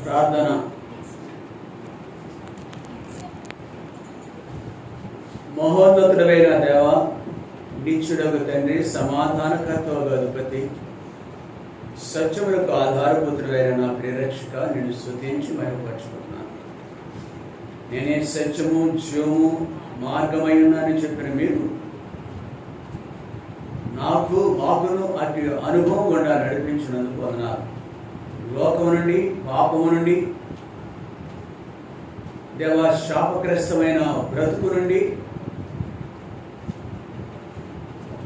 ప్రార్థన. మహోన్నతుడైన దేవ, నిత్యుడగు తండ్రి, సమాధానకర్తవగు అధిపతి, సత్యములకు ఆధారభూతుడైన నా ప్రియరక్షక, నేను స్తుతించి మహిమపరచుకుంటున్నాను. నేనే సత్యము, జీవము, మార్గమై ఉన్నానని చెప్పిన మీరు మాకును అటు అనుభవం గుండా నడిపించినందుకు వందనాలు. లోకము నుండి, పాపము నుండి, దేవ శాపగ్రస్తమైన బ్రతుకు నుండి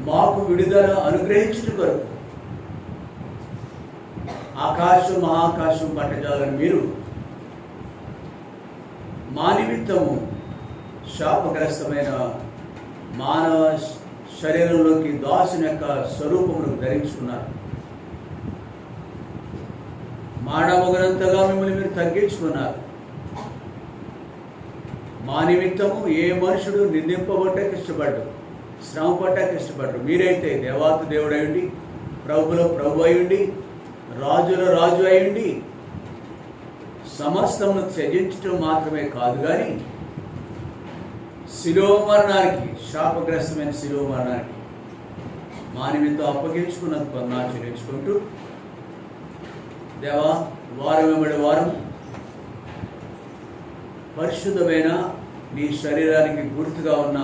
మాకు విడుదల అనుగ్రహించుట కొరకు ఆకాశం మహాకాశం పట్టజాలని మీరు మా నిమిత్తము శాపగ్రస్తమైన మానవ శరీరంలోకి దాసుని యొక్క స్వరూపమును ధరించుకున్నారు. మానవగనంతగా మిమ్మల్ని మీరు తగ్గించుకున్నారు. మా నిమిత్తము ఏ మనుషుడు నిందింపబట్టకు ఇష్టపడ్డు, శ్రమ పట్టకు ఇష్టపడ్డు. మీరైతే దేవాతి దేవుడు అయ్యుండి, ప్రభుల ప్రభు అయ్యుండి, రాజుల రాజు అయ్యుండి సమస్తమును త్యజించటం మాత్రమే కాదు కానీ శిలువ మరణానికి, శాపగ్రస్తమైన శిలువ మరణానికి మా నిమిత్తం అప్పగించుకున్నందుకు వందనాలు చెల్లించుకుంటూ, దేవా, వారం వెంబడి వారం పరిశుద్ధమైన నీ శరీరానికి గుర్తుగా ఉన్న,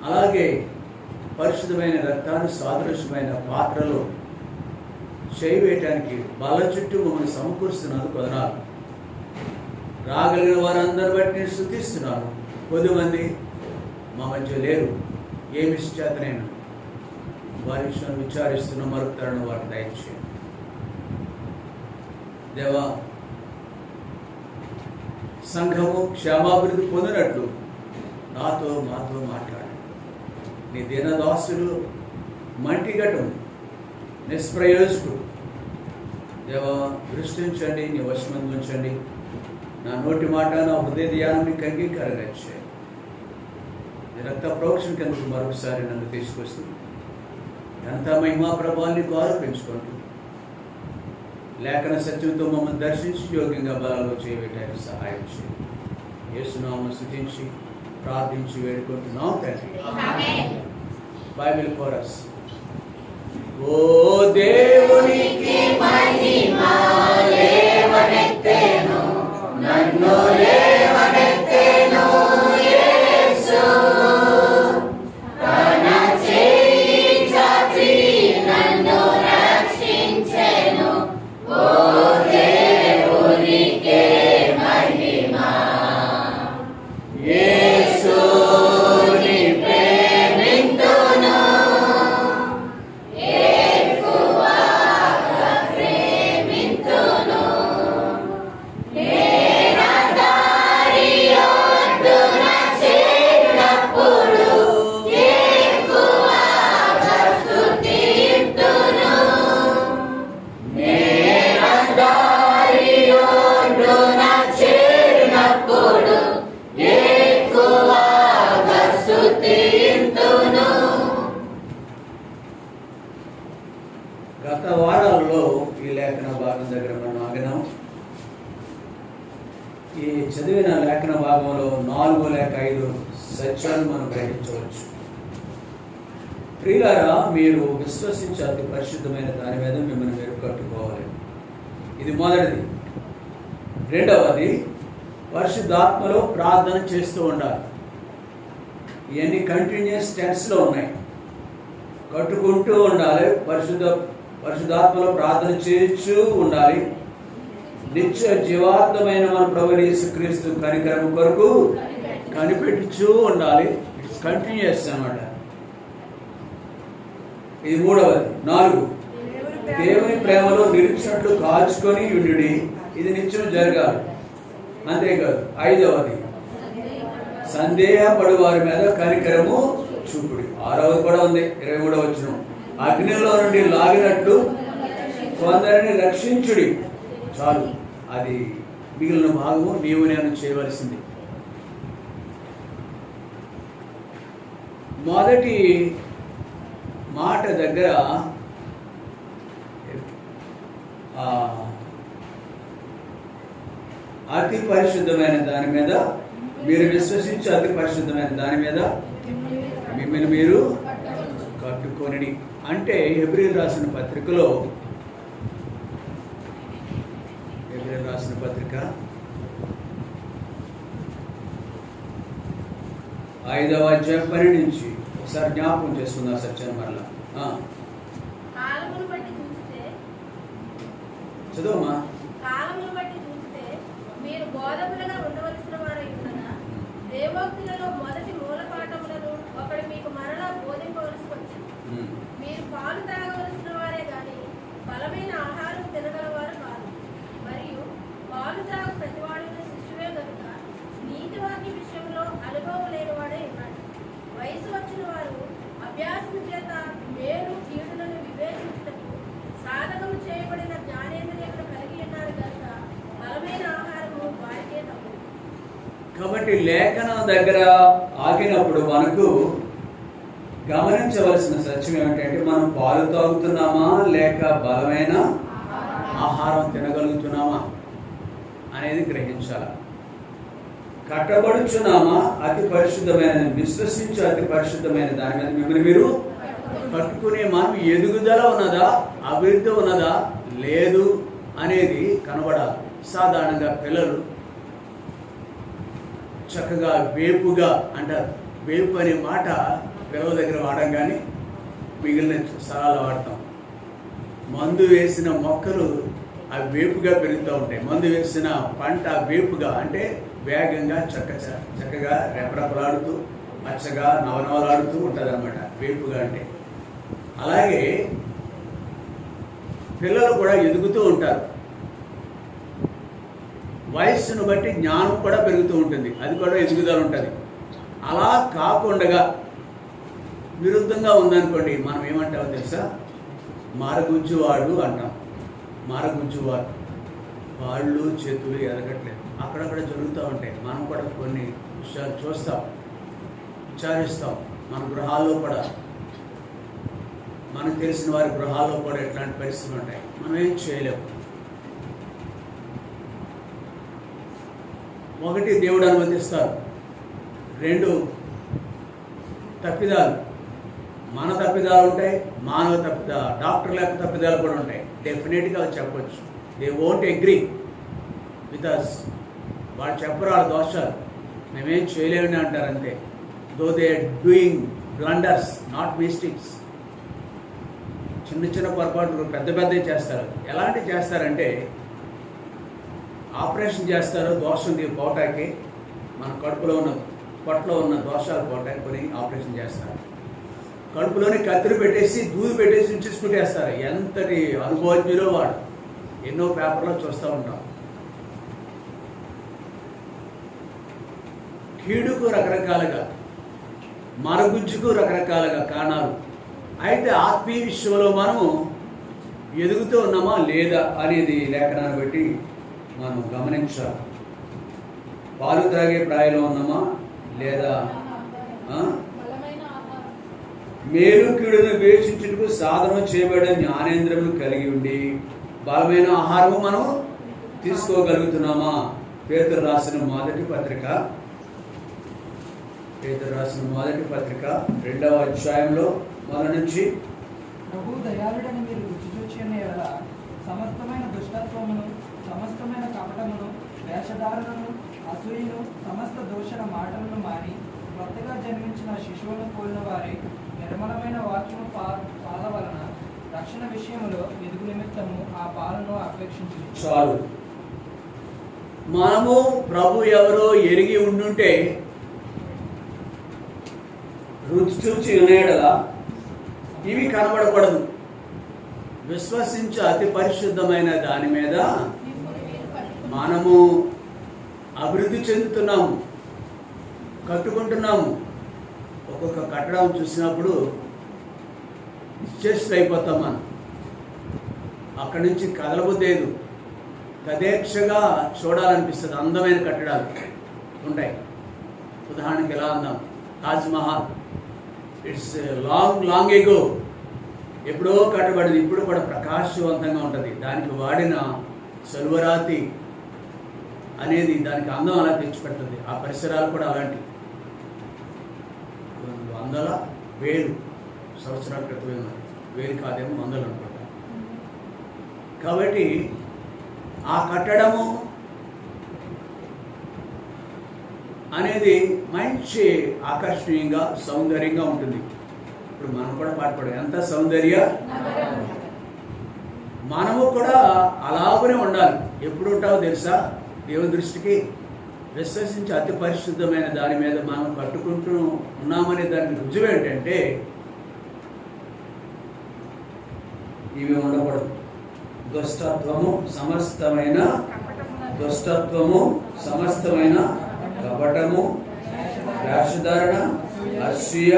అలాగే పరిశుద్ధమైన రక్తాన్ని సాదృశ్యమైన పాత్రలో చేయవేయటానికి బల చుట్టూ మమ్మల్ని సమకూరుస్తున్నందుకు వందనాలు. రాగలిగిన వారందరి బట్టి నేను స్తుతిస్తున్నాను. కొద్దిమంది మా మధ్య లేరు, ఏమి చేతనైనా వారి విషయాన్ని విచారిస్తున్న మరొక తరుణం వారికి దయచేయండి. దేవా, సంఘము క్షేమాభివృద్ధి పొందినట్లు మాతో మాట్లాడండి. నీ దీనదాసులు మంటిగటం నిష్ప్రయోజకుడు దేవా, దృష్టించండి, నీ వశమందు ఉంచండి. నా నోటి మాట, నా హృదయ ధ్యానం నీకు అంగీకారంగా చేయండి. నీ రక్త ప్రోక్షణ కిందకు మరొకసారి నన్ను తీసుకొస్తూ ఎంత మహిమా ప్రభావాన్ని నీకు ఆరోపించుకుంటూ లేఖన సత్యంతో మమ్మల్ని దర్శించి యోగ్యంగా బలాల్లో చేయబెట్టడానికి సహాయం చేయండి. యేసునామమును స్తుతించి ప్రార్థించి వేడుకుంటున్నాం తండ్రి. Bible chorus. ఓ దేవునికి మహిమ లేవనెత్తెను, నన్ను లేవనెత్తెను యేసు, తన చేయి చాచి నన్ను రక్షించెను. ఓ దేవునికే మహిమ. యేసుని ప్రేమింతును, ఎక్కువగా ప్రేమింతును. నేన దారి ఒడ్డున చేరినప్పుడు ఎక్కువగా స్తుతింతును. నేన దారి ఒడ్డున చేరినప్పుడు ఎక్కువగా స్తుతింతును. గత వారాల్లో ఈ లేఖన భాగం దగ్గర మనం ఆగినాం. ఈ చదివిన లేఖన భాగంలో 4 లేక 5 సత్యాలు మనం గ్రహించవచ్చు. ప్రియులారా, మీరు విశ్వసించే అతి పరిశుద్ధమైన దాని మీద మిమ్మల్ని మీరు కట్టుకోవాలి. ఇది మొదటిది. రెండవది, పరిశుద్ధాత్మలో ప్రార్థన చేస్తూ ఉండాలి. ఇవన్నీ కంటిన్యూస్ టెన్స్లో ఉన్నాయి. కట్టుకుంటూ ఉండాలి, పరిశుద్ధాత్మలో ప్రార్థన చేస్తూ ఉండాలి. నిత్య జీవాత్మైన మన ప్రభువైన యేసుక్రీస్తు కనికరము కొరకు కనిపెట్టుచూ ఉండాలి. ఇట్స్ కంటిన్యూస్ అన్నమాట. ఇది మూడవది. 4, దేవుని ప్రేమలో నిలిచినట్లు కాచుకొని ఉండుడి. ఇది నిత్యం జరగాలి. అంతేకాదు. 5వది, సందేహపడు వారి మీద కనికరము చూపుడి. 6వది కూడా ఉంది, 23వ వచనం. అగ్నిలో నుండి లాగినట్లు కొందరిని రక్షించుడి. చాలు, అది మిగిలిన భాగము నీవు నేను చేయవలసింది. మొదటి మాట దగ్గర అతి పరిశుద్ధమైన దాని మీద మీరు విశ్వసించి అతి పరిశుద్ధమైన దాని మీద మిమ్మల్ని మీరు కట్టుకొనిడి. అంటే హెబ్రీయులకు రాసిన పత్రికలో 5వ అధ్యాయం 10 నుంచి ఒకసారి జ్ఞాపకం చేసుకుందాం సత్యాన్ని మరలా. చదువమ్మా. కాలమును బట్టి చూస్తే మీరు బోధకులుగా ఉండవలసిన వారై ఉండగా దేవోక్తులలో మొదటి మూల పాఠములను ఒకడు మీకు మరలా బోధింపవలసి వచ్చింది. మీరు పాలు తాగవలసిన వారే గాని బలమైన ఆహారం తినగలవారు కాదు. మరియు పాలు త్రాగు ప్రతివాడున్న శిష్యువే గనుక నీతివాక్య విషయంలో అనుభవం లేని వాడే ఉన్నాడు. వయసు వచ్చిన వారు అభ్యాసం చేత మేలు కీడులను వివేచించుటకు సాధకము చేయబడిన జ్ఞానేంద్రియములు కలిగి ఉన్నారు కనుక బలమైన ఆహారము వారికే తప్పు. కాబట్టి లేఖనం దగ్గర ఆగినప్పుడు మనకు గమనించవలసిన సత్యం ఏమిటంటే మనం పాలు తాగుతున్నామా లేక బలమైన ఆహారం తినగలుగుతున్నామా అనేది గ్రహించాలి. కట్టబడుచున్నామా అతి పరిశుద్ధమైన విశ్వసించి అతి పరిశుద్ధమైన దాని మీద మిమ్మల్ని మీరు కట్టుకునే మనం ఎదుగుదల ఉన్నదా అభివృద్ధి ఉన్నదా లేదు అనేది కనబడాలి. సాధారణంగా పిల్లలు చక్కగా వేపుగా అంటారు. వేపు అనే మాట పిల్లల దగ్గర వాడడం కానీ మిగిలిన స్థలాలు వాడతాం. మందు వేసిన మొక్కలు అవి వేపుగా పెరుగుతూ ఉంటాయి. మందు వేసిన పంట వేపుగా అంటే వేగంగా చక్కగా రెపరెపలాడుతూ పచ్చగా నవనవలాడుతూ ఉంటుంది అన్నమాట వేపుగా అంటే. అలాగే పిల్లలు కూడా ఎదుగుతూ ఉంటారు. వయస్సును బట్టి జ్ఞానం కూడా పెరుగుతూ ఉంటుంది, అది కూడా ఎదుగుదల ఉంటుంది. అలా కాకుండా విరుద్ధంగా ఉందనుకోండి మనం ఏమంటామో తెలుసా, మారగుజ్జువాడు అంటాం. మారగుజ్జువాడు కాళ్ళు చేతులు ఎదగట్లేదు, అక్కడక్కడ జరుగుతూ ఉంటాయి. మనం కూడా కొన్ని విషయాలు చూస్తాం, విచారిస్తాం. మన గృహాల్లో కూడా మనకు తెలిసిన వారి గృహాల్లో కూడా ఇట్లాంటి పరిస్థితులు ఉంటాయి. మనం ఏం చేయలేము. ఒకటి దేవుడు అనుమతిస్తారు, 2 తప్పిదాలు. మన తప్పిదాలు ఉంటాయి, మానవ తప్పిదాలు, డాక్టర్ల యొక్క తప్పిదాలు కూడా ఉంటాయి. డెఫినెట్గా చెప్పొచ్చు. They won't agree with us. వాళ్ళు చెప్పరు వాళ్ళ దోషాలు, మేమేం చేయలేమని అంటారు అంతే. Though they doing blunders not mistakes. చిన్న చిన్న పొరపాట్లు పెద్దవి చేస్తారు. ఎలాంటివి చేస్తారంటే ఆపరేషన్ చేస్తారు దోషం పోవటానికి, మన కడుపులో ఉన్న పొట్టలో ఉన్న దోషాలు పోవటానికి కొని ఆపరేషన్ చేస్తారు. కడుపులోనే కత్తిరి పెట్టేసి దూది పెట్టేసి ఉంచేసుకుంటేస్తారు. ఎంతటి అనుభవజ్ఞులో వాడు, ఎన్నో పేపర్లో చూస్తూ ఉంటాం. కీడుకు రకరకాలుగా, మరుగుజ్జుకు రకరకాలుగా కారణాలు. అయితే ఆత్మీయ విషయంలో మనము ఎదుగుతూ ఉన్నామా లేదా అనేది లేఖనాన్ని బట్టి మనం గమనించాలి. పాలు త్రాగే ప్రాయంలో ఉన్నామా లేదా, మేలు కీడును వివేచించుటకు సాధనం చేయబడిన జ్ఞానేంద్రములు కలిగి ఉండి బలమైన ఆహారము మనం తీసుకోగలుగుతున్నామా? పేతురు రాసిన మొదటి పత్రిక 2వ అధ్యాయంలో మొదటి నుంచి, ప్రభు దయాళుడని మీరు రుచి చూచిన ఎడల సమస్తమైన దుష్టత్వమును, సమస్తమైన కపటమును, వేషధారణను, అసూయను, సమస్త దోషణ మాటలను మాని కొత్తగా జన్మించిన శిశువును పోలిన వారి నిర్మలమైన వాక్యము పాల వలన రక్షణ విషయంలో ఎదుగు నిమిత్తము ఆ పాలను అపేక్షించి చాలు. మనము ప్రభు ఎవరో ఎరిగి ఉండుంటే రుచి చూచి వినేడలా ఇవి కనబడకూడదు. విశ్వసించే అతి పరిశుద్ధమైన దాని మీద మనము అభివృద్ధి చెందుతున్నాము, కట్టుకుంటున్నాము. ఒక్కొక్క కట్టడం చూసినప్పుడు నిశ్చేష్టులు అయిపోతాం మనం. అక్కడి నుంచి కదలబుద్దేదు, తదేక్షగా చూడాలనిపిస్తుంది. అందమైన కట్టడాలు ఉంటాయి. ఉదాహరణకి ఎలా అందాం, తాజ్మహల్. ఇట్స్ లాంగ్ ఎగో ఎప్పుడో కట్టబడింది, ఇప్పుడు కూడా ప్రకాశవంతంగా ఉంటుంది. దానికి వాడిన సల్వరాతి అనేది దానికి అందం అలా తెచ్చిపెడుతుంది. ఆ పరిసరాలు కూడా అలాంటివి. వందల వేలు సంవత్సరాల క్రితమే ఉన్నది. వేలు కాదేమో, వందలు అనుకుంటా. కాబట్టి ఆ కట్టడము అనేది మంచి ఆకర్షణీయంగా సౌందర్యంగా ఉంటుంది. ఇప్పుడు మనం కూడా పాటుపడాం, ఎంత సౌందర్య. మనము కూడా అలాగనే ఉండాలి. ఎప్పుడు ఉంటావో తెలుసా? దేవుని దృష్టికి విశ్వసించి అతి పరిశుద్ధమైన దాని మీద మనం కట్టుకుంటూ ఉన్నామనే దానికి రుజువు ఏంటంటే ఇవి ఉండకూడదు. దుష్టత్వము సమస్తమైన కపటము, వేషధారణ, అసూయ,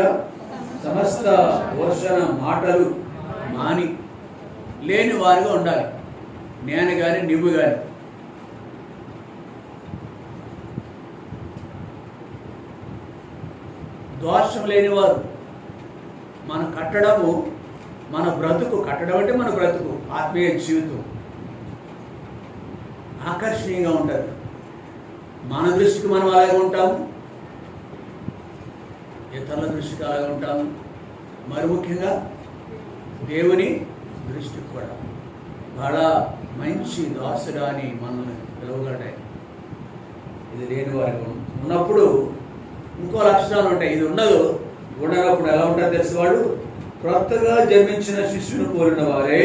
సమస్త దూషణ మాటలు మాని లేని వారిగా ఉండాలి. నేను కానీ నువ్వు కానీ. దోషం లేనివారు. మన కట్టడము, మన బ్రతుకు, కట్టడం అంటే మన బ్రతుకు, ఆత్మీయ జీవితం ఆకర్షణీయంగా ఉంటుంది. మన దృష్టికి మనం అలాగే ఉంటాము, ఇతరుల దృష్టికి అలాగే ఉంటాము. మరి ముఖ్యంగా దేవుని దృష్టికి కూడా బడా మంచి దాసుడా అని మనల్ని పిలవగలటాయి. ఇది లేని వారికి ఉన్నప్పుడు ఇంకో లక్షణాలు ఉంటాయి. ఇది ఉండనప్పుడు ఎలా ఉంటారో తెలిసి వాడు క్రొత్తగా జన్మించిన శిష్యును కోరిన వారే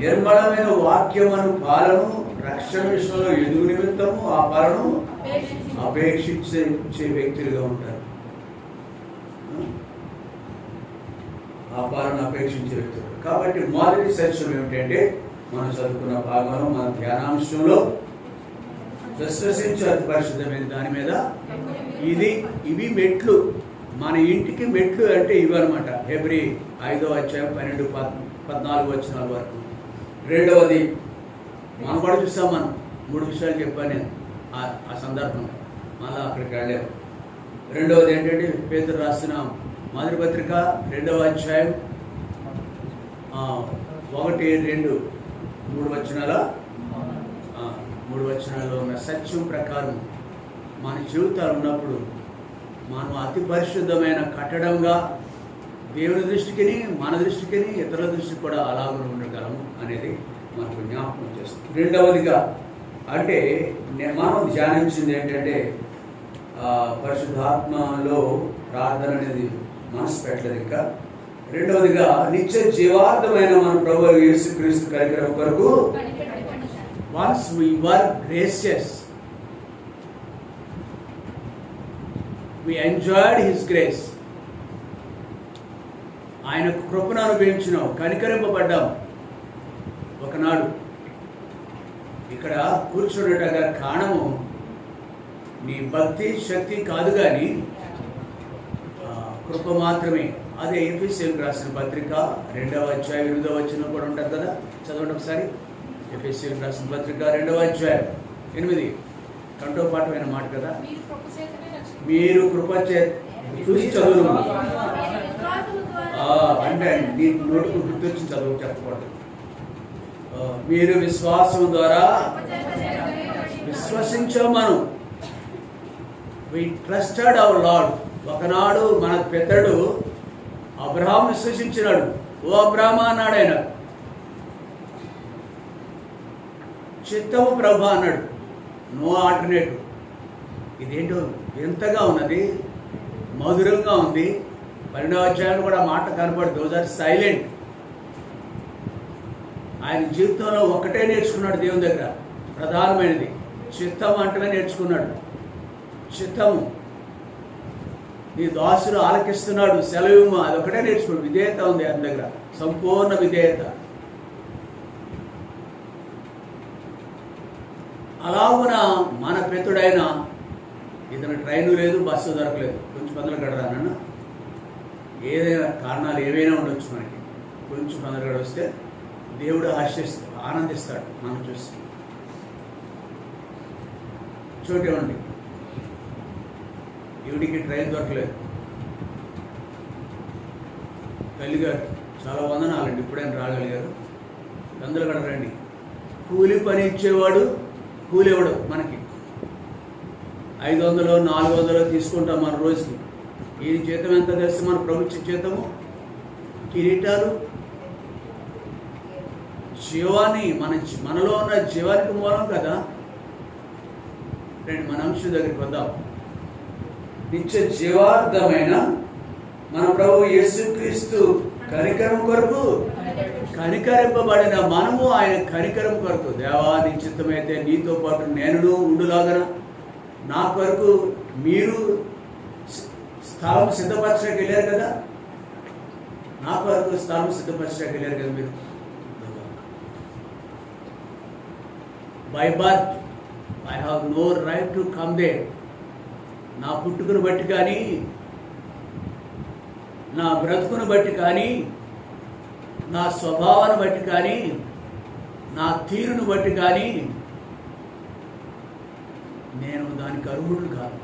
నిర్మలమైన వాక్యమును పాలను రక్షణ విషయంలో ఎదుగు నిమిత్తము ఆ పాలను అపేక్షించే వ్యక్తులుగా ఉంటారు. ఆ పాలను అపేక్షించే వ్యక్తులు. కాబట్టి మొదటి సత్యం ఏమిటంటే మనం చదువుకున్న భాగంలో మన ధ్యానాంశంలో విశ్వసించే అతి పరిశుద్ధమైన దాని మీద ఇవి మెట్లు. మన ఇంటికి మెట్లు అంటే ఇవి అనమాట. హెబ్రీ 5వ అధ్యాయం 12-14 వచనాల వరకు. రెండవది మనం కూడా చూస్తాం. మనం 3 విషయాలు చెప్పాను నేను ఆ సందర్భంగా, మళ్ళీ అక్కడికి వెళ్ళాము. రెండవది ఏంటంటే పేతురు రాసిన మొదటి పత్రిక 2వ అధ్యాయం 1, 2, 3 వచనాల్లో ఉన్న సత్యం ప్రకారం మన జీవితాలు ఉన్నప్పుడు మనం అతి పరిశుద్ధమైన కట్టడంగా దేవుని దృష్టికి, మన దృష్టికి, ఇతరుల దృష్టికి కూడా అలాగే ఉండగలము అనేది మనకు జ్ఞాపకం చేస్తుంది. రెండవదిగా అంటే మనం ధ్యానించింది ఏంటంటే పరిశుద్ధాత్మలో ప్రార్థన అనేది మనసు పెట్టలేదు. ఇంకా రెండవదిగా నిత్య జీవార్థమైన మన ప్రభువు యేసుక్రీస్తు కనికరం కొరకు once we were gracious, we enjoyed his grace. ఆయన కృపను అనుభవించినాం, కనికరింపబడ్డాం. ఒకనాడు ఇక్కడ కూర్చున్నట్టుగా కారణము నీ భక్తి శక్తి కాదు కానీ కృప మాత్రమే. అదే ఎఫెసీయులకు రాసిన పత్రిక 2వ అధ్యాయం 8వ వచనం కూడా ఉంటుంది కదా, చదవండి ఒకసారి. ఎఫెసీయులకు రాసిన పత్రిక 2వ అధ్యాయం 8 కంఠోపాఠమైన మాట కదా. మీరు కృప చూసి చదువు అంటే నీ నోటికి గుర్తొచ్చి చదువు చెప్పకూడదు. మీరు విశ్వాసం ద్వారా విశ్వసించాం. మనం వి ట్రస్టెడ్ అవర్ లార్డ్. ఒకనాడు మన పితడు అబ్రహాం విశ్వసించినాడు. ఓ అబ్రహామా అన్నాడు ఆయన. చిత్తము ప్రభు అన్నాడు. No alternative. ఇదేంటో ఎంతగా ఉన్నది, మధురంగా ఉంది. 12వ అధ్యాయంలో కూడా మాట కనపడుతుంది. Those are silent. ఆయన జీవితంలో ఒకటే నేర్చుకున్నాడు దేవుని దగ్గర, ప్రధానమైనది చిత్తము అంటమే నేర్చుకున్నాడు. చిత్తము, నీ దాసుడు ఆలకిస్తున్నాడు, సెలవు, అది ఒకటే నేర్చుకున్నాడు. విధేయత ఉంది ఆయన దగ్గర, సంపూర్ణ విధేయత. అలాగున మన పితుడైన ఇతను ట్రైను లేదు, బస్సు దొరకలేదు, కొంచెం పందులు గడరానన్న, ఏదైనా కారణాలు ఏవైనా ఉండొచ్చు మనకి. కొంచెం పందులు గడ వస్తే దేవుడు ఆనందిస్తాడు మనం చూసి. చూడండి, ఈవిడికి ట్రైన్ దొరకలేదు, తల్లిగారు చాలా వందనాలండి, ఇప్పుడైనా రాగలిగారు. అందరూ కూడా రండి. కూలి పని ఇచ్చేవాడు కూలి ఇవ్వడు మనకి. 500 400 తీసుకుంటాం మన రోజుకి. ఈ జీతం ఎంత తెలుసు? మన ప్రభుత్వ జీతము, కిరీటాలు, జీవాన్ని మనలో ఉన్న జీవానికి మూలం కదా. రండి మన అంశం దగ్గరికి వద్దాం. నిత్య జీవార్థమైన మన ప్రభు యేసుక్రీస్తు కనికరం కొరకు కనికరింపబడిన మనము ఆయన కనికరం కొరకు, దేవా నీ చిత్తమైతే నీతో పాటు నేను ఉండులాగన నా కొరకు మీరు స్థలం సిద్ధపరచడానికి వెళ్ళారు కదా, నా కొరకు స్థలం సిద్ధపరచడానికి వెళ్ళారు కదా మీరు. By birth I have no right to come there. నా పుట్టుకను బట్టి కానీ, నా బ్రతుకును బట్టి కానీ, నా స్వభావాన్ని బట్టి కానీ, నా తీరును బట్టి కానీ నేను దానికి అర్హుడు కాదు.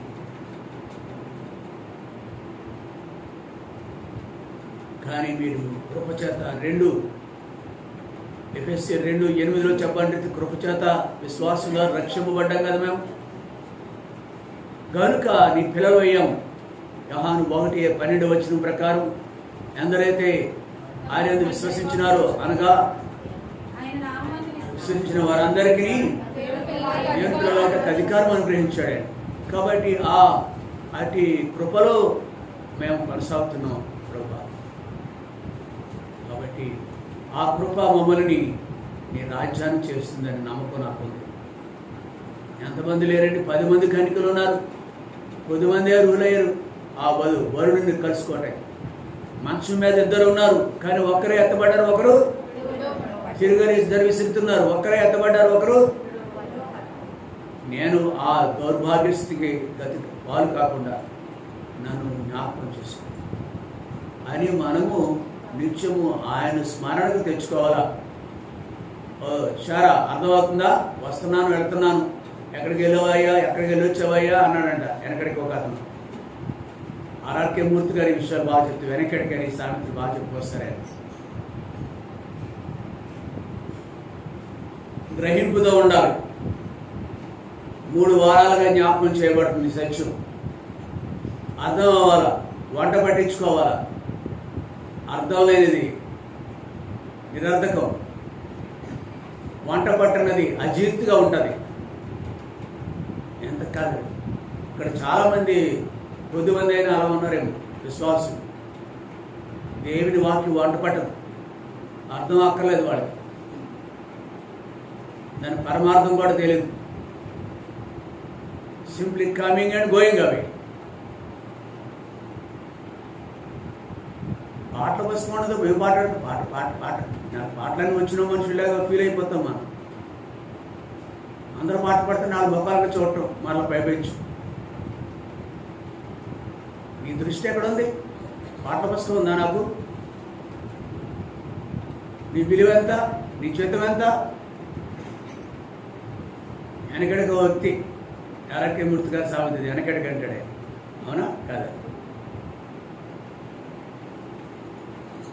కానీ మీరు కృపచేత 2 ఎఫెసీయులు 2:8 చెప్పండి, కృపచేత విశ్వాసంగా రక్షింపబడ్డాం కదా మేము, కనుక నీ పిల్లలు అయ్యాం. యోహాను 1:12 ప్రకారం ఎందరైతే ఆయన విశ్వసించినారో, అనగా విశ్వసించిన వారందరికీ దేవుని పిల్లలకు అధికారం అనుగ్రహించాడు. కాబట్టి అటు కృపలో మేము కొనసాగుతున్నాం ప్రభు. కాబట్టి ఆ కృప మమ్మల్ని నీ రాజ్యాన్ని చేస్తుందని నమ్మకం నాకుంది. ఎంతమంది లేరండి? 10 మంది కన్యకలు ఉన్నారు, 10 మంది అర్హులయ్యారు ఆ వరుడిని కలుసుకోవటానికి. మంచం మీద 2 ఉన్నారు, కానీ ఒకరే ఎత్తబడ్డారు, ఒకరు తిరుగని 2 విసురుతున్నారు. ఒకరే ఎత్తబడ్డారు, ఒకరు. నేను ఆ దౌర్భాగ్యస్థితికి పాలు కాకుండా నన్ను జ్ఞాపకం చేసుకో అని మనము నిత్యము ఆయన స్మరణకు తెచ్చుకోవాలా. చారా అర్థమవుతుందా? వస్తున్నాను, వెళ్తున్నాను, ఎక్కడికి వెళ్ళావయ్యా, ఎక్కడికి వెళ్ళొచ్చావయ్యా అన్నాడంట వెనకడికి ఒక అతను. ఆర్ఆర్కే మూర్తి గారి విషయాలు బాగా చెప్తే వెనకడికి అని సామెతలు బాగా చెప్పుకొస్తారు. ఆయన గ్రహింపుతో ఉండాలి. 3 వారాలుగా జ్ఞాపకం చేయబడుతుంది సత్యం. అర్థం అవ్వాలా, వంట పట్టించుకోవాలా. అర్థం లేనిది నిరర్థకం, వంట పట్టనది అజీర్తిగా ఉంటుంది. ఎంత కాదు, ఇక్కడ చాలామంది, కొద్దిమంది అయినా అలా ఉన్నారేమో విశ్వాసం. దేవుని వాక్యం వంట పట్టదు, అర్థం అక్కర్లేదు వాళ్ళకి, దాని పరమార్థం కూడా తెలియదు. Simply coming and going away. పాటలు వస్తుండదు, మేము పాటాడు పాట నాకు పాటలన్నీ వచ్చిన మనుషులాగా ఫీల్ అయిపోతాం మనం. అందరూ పాట పడితే 4 ముఖాలుగా చూడటం, మళ్ళీ పైపెచ్చు. నీ దృష్టి ఎక్కడ ఉంది? పాటల పుస్తకం ఉందా నాకు? నీ విలువ ఎంత? నీ జీతం ఎంత? వెనకడికి వ్యక్తి ఆర్ఆర్కే మూర్తి గారు సాగుతుంది, వెనకడికి అంటాడే, అవునా కాదా?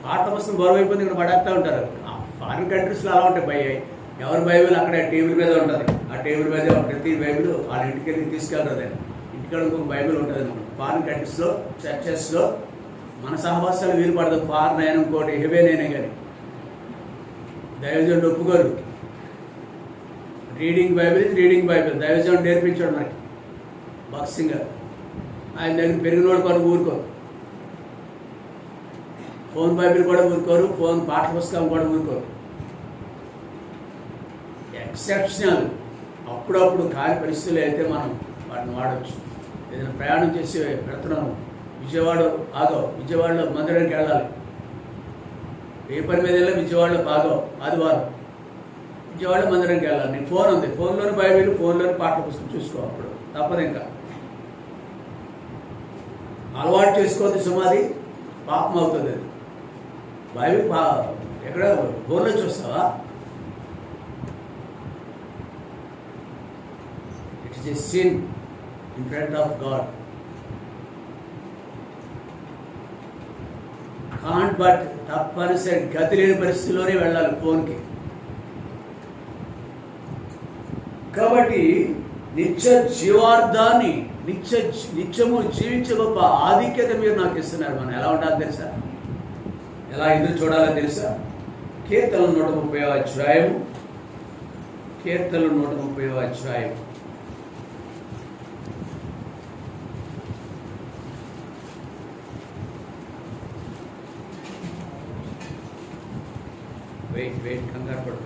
పాటల పుస్తకం బరువు అయిపోయింది, ఇక్కడ పడేస్తూ ఉంటారు. ఫారిన్ కంట్రీస్లో అలా ఉంటాయి. ఎవరి బైబిల్ అక్కడే టేబుల్ మీద ఉంటుంది. ఆ టేబుల్ మీద ప్రతి బైబిల్ వాళ్ళ ఇంటికి వెళ్ళి తీసుకెళ్తారు. ఇంటికాడ ఇంకొక బైబిల్ ఉంటుంది అనమాట. ఫారిన్ కంట్రీస్లో చర్చెస్లో మన సహవాసాలు వీలు పడదు. ఫారిన్ అయినా ఇంకోటి హెవెనైనా కానీ దైవజనుడు ఒప్పుకోరు. రీడింగ్ బైబిల్ దైవజనుడు నేర్పించాడు మనకి. బాక్సింగ్ ఆయన దగ్గర పెరిగినోడు కొన్ని ఊరుకోరు. ఫోన్ బైబిల్ కూడా ఊరుకోరు, ఫోన్ పాఠ్య పుస్తకం కూడా ఊరుకోరు. ఎక్సెప్షనల్ అప్పుడప్పుడు కాని పరిస్థితులు అయితే మనం వాటిని వాడవచ్చు. ఏదైనా ప్రయాణం చేసి పెడుతున్నాము, విజయవాడలో మందిరానికి వెళ్ళాలి, ఏ పని మీద వెళ్ళా విజయవాడలో ఆదివారం విజయవాడలో మందిరానికి వెళ్ళాలి. నీ ఫోన్ ఉంది, ఫోన్లోని బైబిల్, ఫోన్లోని పాఠ్య పుస్తకం చూసుకో. అప్పుడు తప్పదు, ఇంకా అలవాటు చేసుకోవద్దు. సుమాది పాపం అవుతుంది. అది బైబిల్ ఎక్కడ ఫోన్లో చూస్తావా? It is a sin in front of God. Can't but తప్పనిసరి గతి లేని పరిస్థితిలోనే వెళ్ళాలి ఫోన్కి. కాబట్టి నిత్య జీవార్థాన్ని నిత్యము జీవించే గొప్ప ఆధిక్యత మీరు నాకు ఇస్తున్నారు. మనం ఎలా ఉండాలో తెలుసా, ఎలా ఎదురు చూడాలో తెలుసా? కీర్తనలు 130వ అధ్యాయం, కీర్తనలు 130వ అధ్యాయం. వెయిట్ కంగారు పడు.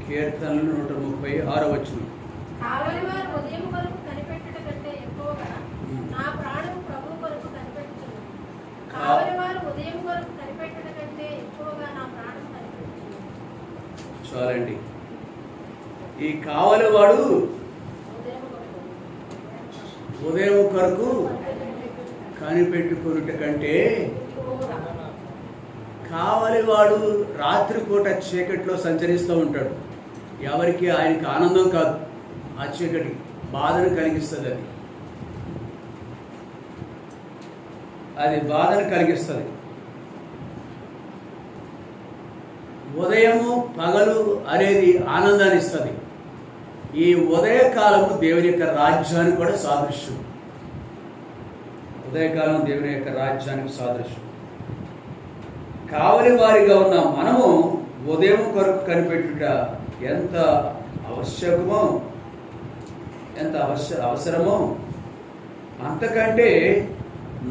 కీర్తనలు 136వ వచనం. కావలివారు ఉదయం కొరకు కనిపెట్టుట కంటే ఎక్కువగా నా ప్రాణం ప్రభు కొరకు కనిపెట్టుచున్నది. కావలివారు ఉదయం కొరకు కనిపెట్టుట కంటే ఎక్కువగా నా ప్రాణం కనిపెట్టుచున్నది. చాలండి. ఈ కావలివాడు ఉదయం కొరకు కనిపెట్టుకున్నట కంటే, కావలివాడు రాత్రిపూట చీకట్లో సంచరిస్తూ ఉంటాడు. ఎవరికి ఆయనకి ఆనందం కాదు, ఆ చీకటి బాధను కలిగిస్తుంది. అది బాధను కలిగిస్తుంది. ఉదయము పగలు అనేది ఆనందాన్ని ఇస్తుంది. ఈ ఉదయకాలము దేవుని యొక్క రాజ్యానికి కూడా సాదృశ్యం. ఉదయకాలం దేవుని యొక్క రాజ్యానికి సాదృశ్యం. కావలి వారిగా ఉన్న మనము ఉదయం కొరకు కనిపెట్టుట ఎంత ఆవశ్యకమో, ఎంత అవసరమో, అంతకంటే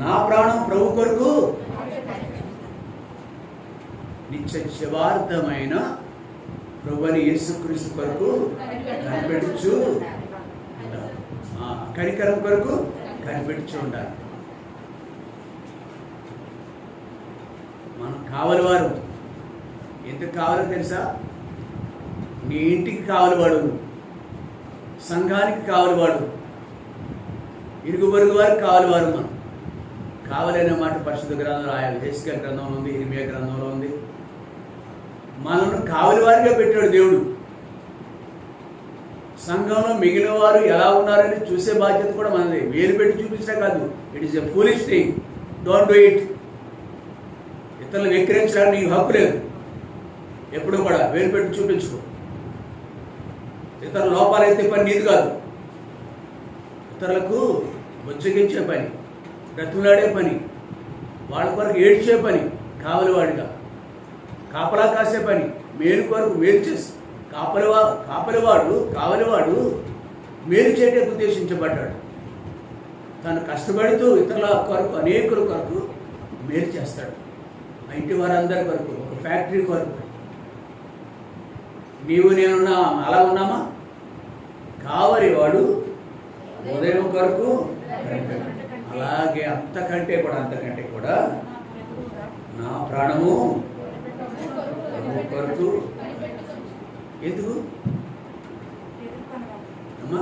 నా ప్రాణం ప్రభు కొరకు నిత్య జీవార్థమైన ప్రభుని యేసుక్రీస్తు కొరకు కనిపెట్టుచు, కనికరం కొరకు కనిపెట్టుచు ఉండాలి. మనం కావలివారు. ఎందుకు కావాలో తెలుసా? నీ ఇంటికి కావలివాడు, సంఘానికి కావలివాడు, ఇరుగు పొరుగు వారికి కావలివారు. మనం కావలనే మాట పరిశుద్ధ గ్రంథంలో రాయాలి. హెస్కేల్ గ్రంథంలో ఉంది, ఇర్మియా గ్రంథంలో ఉంది. మనల్ని కావలివారిగా పెట్టాడు దేవుడు. సంఘంలో మిగిలిన వారు ఎలా ఉన్నారని చూసే బాధ్యత కూడా మనది. వేలు పెట్టి చూపించడం కాదు. It is a foolish thing. Don't do it. ఇతరులు వెక్కిరించడానికి నీకు హక్కు లేదు. ఎప్పుడూ కూడా వేలు పెట్టి చూపించుకో. ఇతరుల లోపాలైతే పని నీది కాదు. ఇతరులకు బుజ్జగించే పని, బ్రతులాడే పని, వాళ్ళ కొరకు ఏడ్చే పని కావలివాడిగా, కాపలా కాసే పని, మేలు కొరకు మేలు చేసి కావలివాడు మేలు చేయడానికి ఉద్దేశించబడ్డాడు. తను కష్టపడుతూ ఇతరుల కొరకు, అనేకుల కొరకు మేలు చేస్తాడు. ఆ ఇంటి వారందరి కొరకు, ఒక ఫ్యాక్టరీ కొరకు. నీవు నేనున్నా అలా ఉన్నామా? కావలివాడు ఉదయం కొరకు, అలాగే అంతకంటే కూడా నా ప్రాణము కొరకు. ఎందుకు అమ్మా?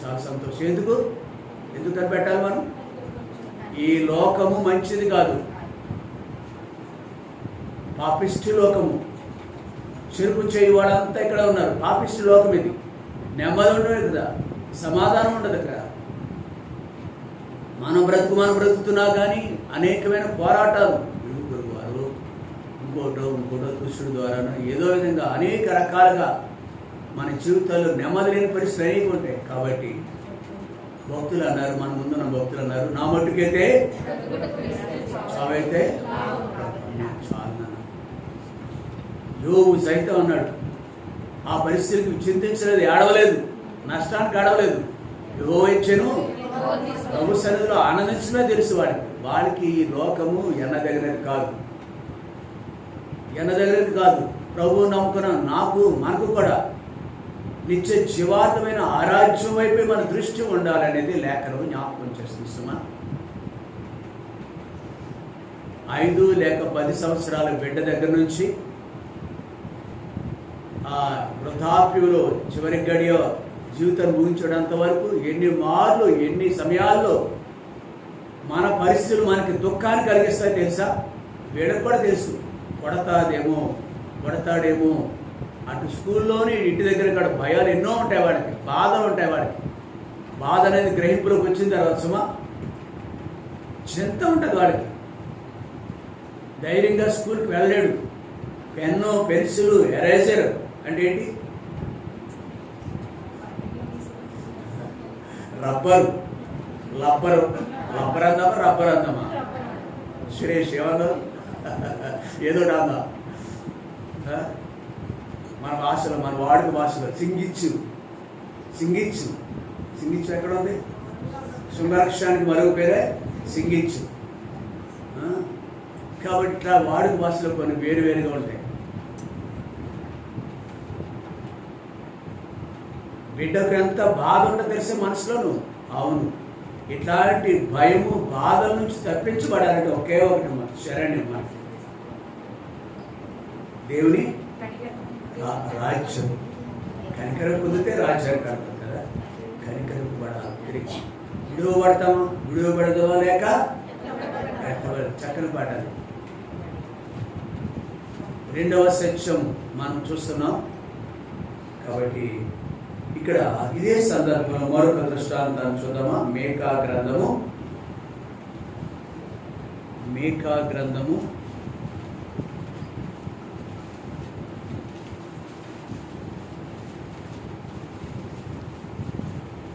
చాలా సంతోషం. ఎందుకు కనిపెట్టాలి మనం? ఈ లోకము మంచిది కాదు. పాపిష్టి లోకము. చెరుపు చేయి వాడంతా ఇక్కడ ఉన్నారు. పాపిష్టి లోకం ఇది. నెమ్మది ఉండదు కదా, సమాధానం ఉండదు ఇక్కడ. మనం బ్రతుకుతున్నా కానీ అనేకమైన పోరాటాలు, వారు ఇంకోటో దుష్టుడి ద్వారానో ఏదో విధంగా అనేక రకాలుగా మన జీవితాల్లో నెమ్మది లేని పరిస్థితులు అనేక ఉంటాయి. కాబట్టి భక్తులు అన్నారు, మన ముందున్న భక్తులు అన్నారు, నా మట్టుకైతే చావైతే చాలు. యోబు సైతం అన్నాడు, ఆ పరిస్థితికి చింతించలేదు, ఏడవలేదు, నష్టానికి ఏడవలేదు. యెహోవా ఇచ్చెను, ప్రభు సన్నిధిలో ఆనందించడమే తెలుసు వాడికి ఈ లోకము ఎన్నదగినది కాదు. ప్రభువు నమ్ముకున్న మనకు కూడా నిత్య జీవార్థమైన ఆరాధ్యం వైపే మన దృష్టి ఉండాలనేది లేఖనం జ్ఞాపకం చేస్తున్నా. 5 లేక 10 సంవత్సరాల బిడ్డ దగ్గర నుంచి ఆ వృద్ధాప్యంలో చివరి గడియ జీవితం ముగించడంత వరకు ఎన్ని సమయాల్లో మన పరిస్థితులు మనకి దుఃఖాన్ని కలిగిస్తాయి తెలుసా? వీళ్ళకి కూడా తెలుసు కొడతాడేమో అటు స్కూల్లోని ఇంటి దగ్గర కూడా భయాలు ఎన్నో ఉంటాయి వాడికి, బాధలు ఉంటాయి వాడికి. బాధ అనేది గ్రహింపులోకి వచ్చిన తర్వాత సుమా చింత ఉంటుంది వాడికి. ధైర్యంగా స్కూల్కి వెళ్ళలేడు. పెన్ను, పెన్సిల్, ఎరేజర్ అంటే ఏంటి, రబ్బర్ అందామా సురేష్ ఏమన్నా ఏదో అందా మన భాషలో, మన వాడుక భాషలో సింగిచ్చు ఎక్కడ ఉంది? శృంగారక్షానికి మరొక పేరే సింగిచ్చు. కాబట్టి ఇట్లా వాడుక భాషలో కొన్ని వేరుగా ఉంటాయి. బిడ్డకు ఎంత బాధ ఉంటుందో తెలిసే మనసులోను. అవును, ఇట్లాంటి భయము, బాధల నుంచి తప్పించబడాలంటే ఒకే ఒకటి శరణ్యం మనకి, దేవుని రాజ్యం. కనికరం పొందితే రాజ్యాన్ని కడతాం కదా. కనికరింపబడాలి. తిరిగి విడువబడతామా లేక చక్కని పాట. రెండవ సెక్షన్ మనం చూస్తున్నాం. కాబట్టి ఇక్కడ ఇదే సందర్భంలో మరొక దృష్టాంతాన్ని చూద్దామా? మేకా గ్రంథము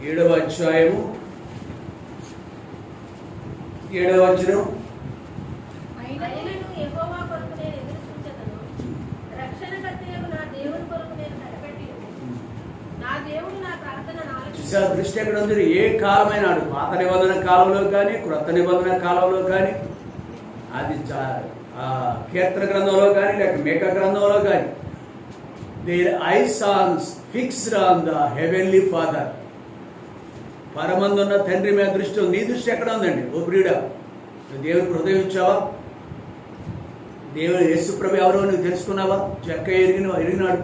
7వ అధ్యాయము 7వ వచనం. అయినను యెహోవా కొరకు నేను ఎదురు చూచెదను. రక్షణకర్తయగు నా దేవుని కొరకు నేను కనిపెట్టుకొందును. నా దేవుడు నా ప్రార్థనను ఆలకించును. దృష్టి ఎక్కడ ఉంది? ఏ కాలమైన పాత నిబంధన కాలంలో కానీ, క్రొత్త నిబంధన కాలంలో కానీ, అది కీర్తన గ్రంథంలో కానీ, లేక మేకా గ్రంథంలో కానీ, their eyes are fixed on the heavenly Father. పరమందున్న తండ్రి మీద దృష్టి ఉంది. నీ దృష్టి ఎక్కడ ఉందండి? ఓ ప్రియుడా, దేవుని హృదయం ఇచ్చావా? దేవుడు యేసుప్రభు ఎవరో నువ్వు తెలుసుకున్నావా? చెక్క ఎరిగినాడు.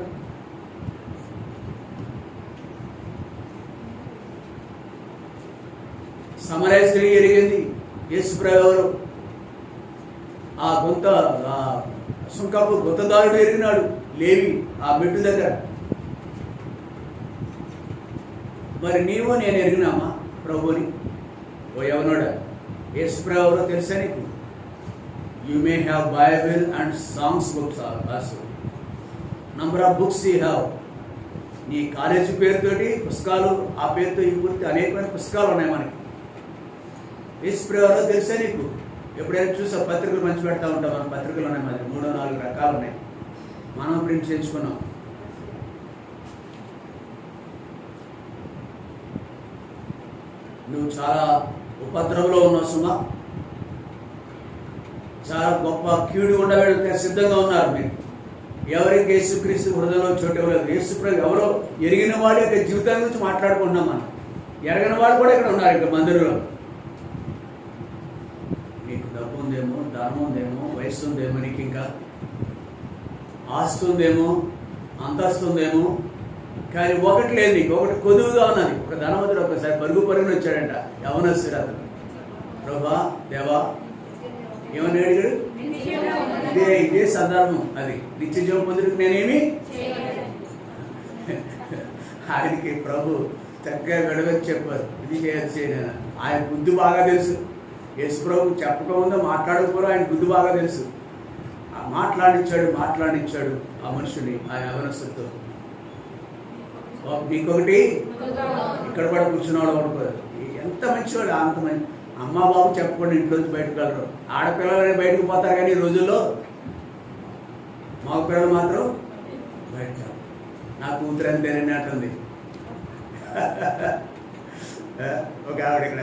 సమరయ స్త్రీ ఎరిగింది యేసుప్రభు ఎవరు. ఆ సుంకపు గుంతదారుడు ఎరిగినాడు, లేవి ఆ మెట్టు దగ్గర. మరి నీవు నేను ఎరిగినామా ప్రభుని? ఓ యవనుడా, యేసుప్రభు ఎవరో తెలుసా నీకు? You may have Bible and songs books also. Number of books you have. నీ కాలేజీ పేరుతోటి పుస్తకాలు, ఆ పేరుతో ఈ పూర్తి అనేకమైన పుస్తకాలు ఉన్నాయి మనకి. యేసుప్రభు ఎవరో తెలుసా నీకు? ఎప్పుడైనా చూసా? పత్రికలు మంచి పెడతా ఉంటాం. మన పత్రికలు ఉన్నాయి, మరి 3-4 రకాలు ఉన్నాయి. మనం ప్రింట్ చేయించుకున్నాం. నువ్వు చాలా ఉపద్రవంలో ఉన్నావు సుమా. చాలా గొప్ప కీడు ఉండబెడితే సిద్ధంగా ఉన్నారు మీరు. ఎవరికి యేసుక్రీస్తు హృదయంలో చోటు ఇవ్వలేదు. యేసుప్రభు ఎవరో ఎరిగిన వాడి యొక్క జీవితాల గురించి మాట్లాడుకుంటున్నాం మనం. ఎరగని వాళ్ళు కూడా ఇక్కడ ఉన్నారు ఇక్కడ మందిరంలో. నీకు డబ్బు ఉందేమో, ధనం ఉందేమో, వయస్సు ఉందేమో, నీకు ఇంకా ఆస్తి ఉందేమో, అంతస్తు ఉందేమో, కానీ ఒకటి లేదు నీకు. ఒకటి కొదువుగా ఉన్నది. ఒక ధనవంతుడు ఒకసారి పరుగున వచ్చాడంట, యవనస్తుడు అతను. ప్రభా, దేవా, ఏమని అడిగాడు? ఇదే సందర్భం. అది నిత్య జీవం పొందుటకు నేనేమి. ఆయనకి ప్రభు చక్కగా గడవని చెప్పారు, ఇది చేయను. ఆయన బుద్ధి బాగా తెలుసు. యేసు ప్రభు చెప్పకముందో మాట్లాడకపోవడం ఆయన బుద్ధి బాగా తెలుసు. మాట్లాడించాడు ఆ మనుషుని, ఆ యవనస్తుడితో. నీకొకటి ఇక్కడ కూడా కూర్చున్నాడు పడుకోరు. ఎంత మంచివాడు, అంత మంచి. అమ్మ బాబు చెప్పకుండా ఇంట్లోంచి బయటకు వెళ్ళరు. ఆడపిల్లలని బయటకు పోతారు, కానీ ఈ రోజుల్లో మగ పిల్లలు మాత్రం బయట. నా కూతురు అంతేనని అంటుంది ఒక ఆవిడ ఇక్కడ.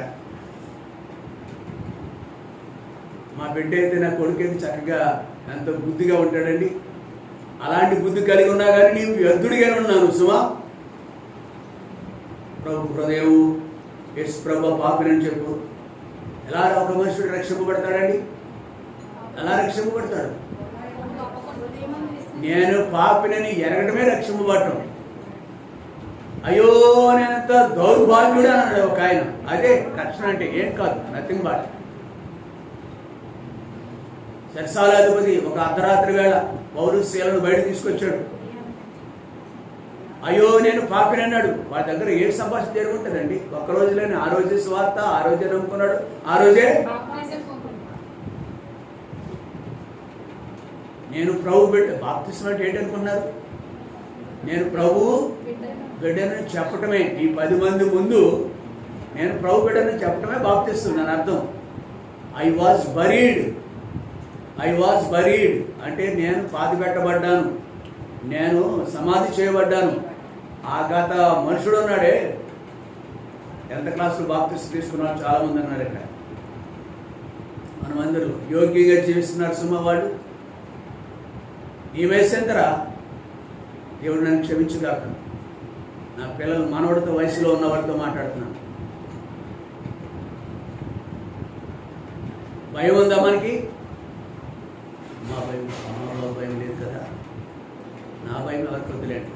మా బిడ్డ అయితే, నా కొడుకు అయితే చక్కగా ఎంత బుద్ధిగా ఉంటాడండి. అలాంటి బుద్ధి కలిగి ఉన్నా కానీ నీవు వ్యర్థుడిగానే ఉన్నాను సుమా. ప్రభు హృదయం యేసు ప్రభు పాపినని చెప్పు. ఎలా ఒక మనుషుడు రక్షింపబడతాడండి? ఎలా రక్షింపబడతాడు? నేను పాపినని ఎరగడమే రక్షింపబడటం. అయ్యో నేనంత దౌర్భాగ్యుడు అన్నాడు ఒక ఆయన. అదే రక్షణ అంటే. ఏం కాదు, నథింగ్ బట్. సరసాలాధిపతి ఒక అర్ధరాత్రి వేళ పౌలు శీలను బయట తీసుకొచ్చాడు. అయ్యో నేను పాపిని అన్నాడు. వాడి దగ్గర ఏ సంభాషణ జరుగుతుందండి? ఒక్క రోజులోనే ఆ రోజే స్వార్థ, ఆ రోజే నమ్ముకున్నాడు, ఆ రోజే నేను ప్రభు బిడ్డ. బాప్తిస్మం అంటే ఏంటనుకున్నారు? నేను ప్రభు బిడ్డని చెప్పటమే. ఈ 10 మంది ముందు నేను ప్రభు బిడ్డని చెప్పటమే బాప్తిస్తున్నాను అర్థం. ఐ వాజ్ బరీడ్ అంటే నేను పాతి పెట్టబడ్డాను, నేను సమాధి చేయబడ్డాను. ఆ గత మనుషుడు ఉన్నాడే, 10th క్లాసులో బాప్తిస్మం తీసుకున్నాడు చాలామంది అన్నారు. ఇక్కడ మనమందరూ యోగ్యంగా జీవిస్తున్నారు సుమా. వాళ్ళు నీ వయసు ఎంతరా? దేవుడు నన్ను క్షమించుగాక. నా పిల్లలు మనవడితో వయసులో ఉన్న వాడితో మాట్లాడుతున్నాను. భయం ఉందా మనకి? మా భయం లేదు కదా. నా భయం ఎవరికి వద్దులేండి,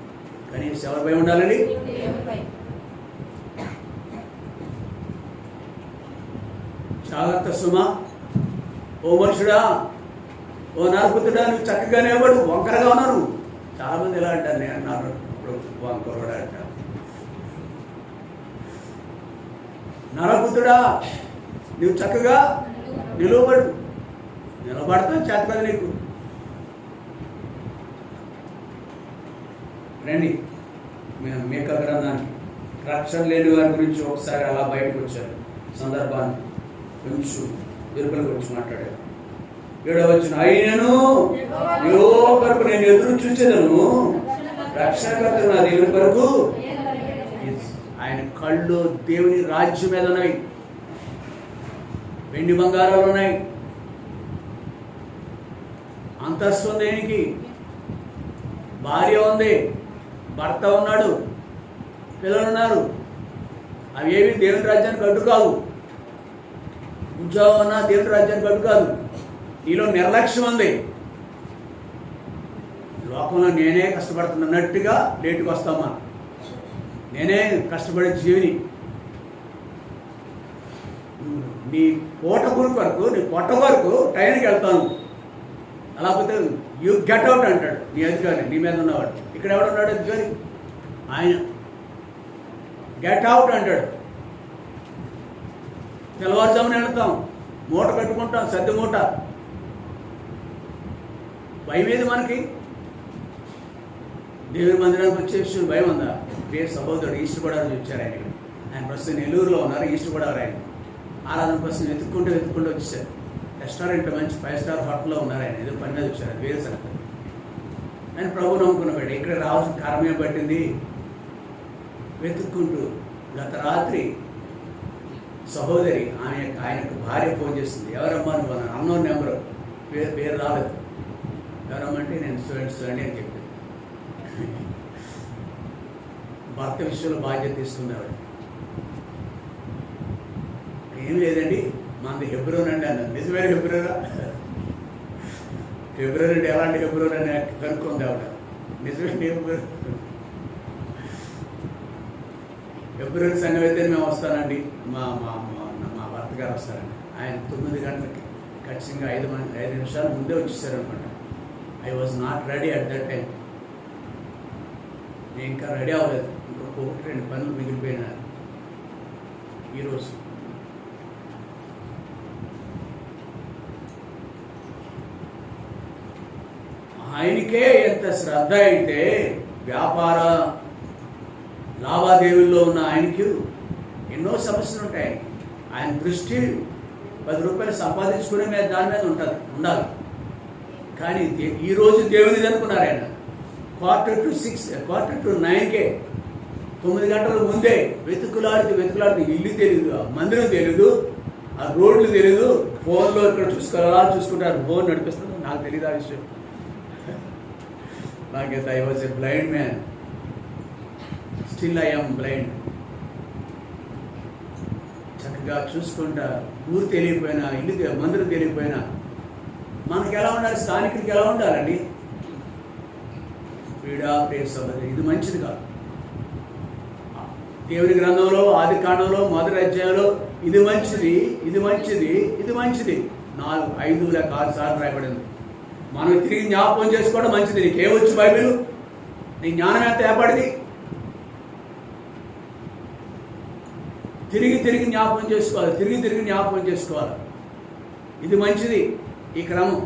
కనీసం ఎవరి భయం ఉండాలండి? జాగ్రత్త సుమా. ఓ మనుషుడా, ఓ నరపుత్రుడా, నువ్వు చక్కగానే వాడు వంకరగా ఉన్నాను. చాలామంది ఎలా అంటారు, నేను అన్నారు వంకరవాడు అంట. నరపుత్రుడా, నువ్వు చక్కగా నిలబడు. నిలబడతావు చేత కదా నీకు. రండి మీకా గ్రంథానికి. రక్షణ లేని వారి గురించి ఒకసారి అలా బయటకు వచ్చారు సందర్భాన్ని కొంచెం వెలుపల గురించి మాట్లాడారు. 7వ వచనం, అయినను యెహోవా కొరకు నేను ఎదురు చూచెదను, రక్షణకర్త నా దేవుని కొరకు. ఆయన కళ్ళు దేవుని రాజ్యం మీద ఉన్నాయి, వెండి బంగారాలు ఉన్నాయి, అంతస్తు ఉంది, ఆయనకి భార్య ఉంది, భర్త ఉన్నాడు, పిల్లలు ఉన్నారు. అవి ఏవి దేవుని రాజ్యానికి అడ్డు కావు. ఉద్యోగం ఉన్నా దేవుని రాజ్యానికి అడ్డు కాదు. నీలో నిర్లక్ష్యం ఉంది. లోకంలో నేనే కష్టపడుతున్నట్టుగా లేటుకు వస్తామా? నేనే కష్టపడే జీవిని. నీ పూట కొరకు, నీ పొట్ట కొరకు టైంకి వెళ్తాను. అలాపోతే యూ గెట్ అవుట్ అంటాడు నీ అధికారి, నీ మీద ఉన్నవాడు. ఇక్కడ ఎవడున్నాడు అధికారి? ఆయన. గెట్ అవుట్ అంటాడు. తెల్లవారుజామున వెళ్తాం, మూట కట్టుకుంటాం, సర్ది మూట. భయం ఏది మనకి? దేవుని మందిరానికి వచ్చే విషయం భయం ఉందా? ప్రియ సహోదరుడు ఈస్ట్ గోదావరి వచ్చారు. ఆయన ప్రస్తుతం నెల్లూరులో ఉన్నారు. ఈస్ట్ గోదావరి ఆయన ఆరాధన కోసం వెతుక్కుంటూ వచ్చేసారు. రెస్టారెంట్ మంచి 5 స్టార్ హోటల్లో ఉన్నారు. ఆయన ఏదో పని మీద వచ్చారు, అది వేరే సంగతి. ఆయన ప్రభు నమ్ముకున్నాడు. ఇక్కడ రావాల్సిన కారణమే పట్టింది. వెతుక్కుంటూ గత రాత్రి సహోదరి ఆయనకు భార్య ఫోన్ చేస్తుంది. ఎవరమ్మా నువ్వు? అన్నోన్ నెంబరు, పేరు రాలేదు. ఎవరమ్మంటే నేను చూడండి అని చెప్పి భర్త విషయంలో బాధ్యత తీసుకున్నాడు. ఏం లేదండి, మనది హెబ్రోన్ అండి అన్నారు. నిజమైన హెబ్రోనా? హెబ్రోన్ అంటే ఎలాంటి హెబ్రోన్ అని కనుక్కుంది ఆవిడ. నిజమైన హెబ్రోన్ సంఘం అయితే మేము వస్తానండి, మా భర్త గారు వస్తారండి. ఆయన 9 గంటలకి ఖచ్చితంగా 5 నిమిషాలు ముందే వచ్చేసారు అనమాట. I was not ready at that time. నేను ఇంకా రెడీ అవ్వలేదు. ఇంకొక 1-2 పనులు మిగిలిపోయినారు ఈరోజు. ఆయనకే ఎంత శ్రద్ధ అయితే వ్యాపార లావాదేవీల్లో ఉన్న ఆయనకి ఎన్నో సమస్యలు ఉంటాయి. ఆయన దృష్టి 10 రూపాయలు సంపాదించుకునే మీద దాని మీద ఉండాలి. కానీ ఈరోజు దేవునిది అనుకున్నారు. ఆయన 8:45, 9 గంటల ముందే వెతుకులాడుతూ ఇల్లు తెలియదు, మందిరం తెలియదు, ఆ రోడ్లు తెలియదు. ఫోన్లో ఇక్కడ చూసుకుంటారు. ఫోన్ నడిపిస్తుంది. నాకు తెలియదు ఆ విషయం. నాకైతే I was a blind man, still I am blind. చక్కగా చూసుకుంటా, ఊరు తెలియకపోయినా, ఇల్లు మందిరం తెలియకపోయినా మనకి ఎలా ఉండాలి? స్థానికుడికి ఎలా ఉండాలండి? పీడా ప్రేస్ అవ్వదు. ఇది మంచిది కాదు. దేవుని గ్రంథంలో ఆది కాండంలో 1వ అధ్యాయంలో ఇది మంచిది, ఇది మంచిది, ఇది మంచిది. 5 లేక 6 సార్లు రాయబడింది. మనం తిరిగి జ్ఞాపకం చేసుకోవడం మంచిది. నీకేమొచ్చు బైబిల్? నీ జ్ఞానం ఎంత ఏర్పడింది? తిరిగి జ్ఞాపకం చేసుకోవాలి. తిరిగి జ్ఞాపకం చేసుకోవాలి. ఇది మంచిది ఈ క్రమం.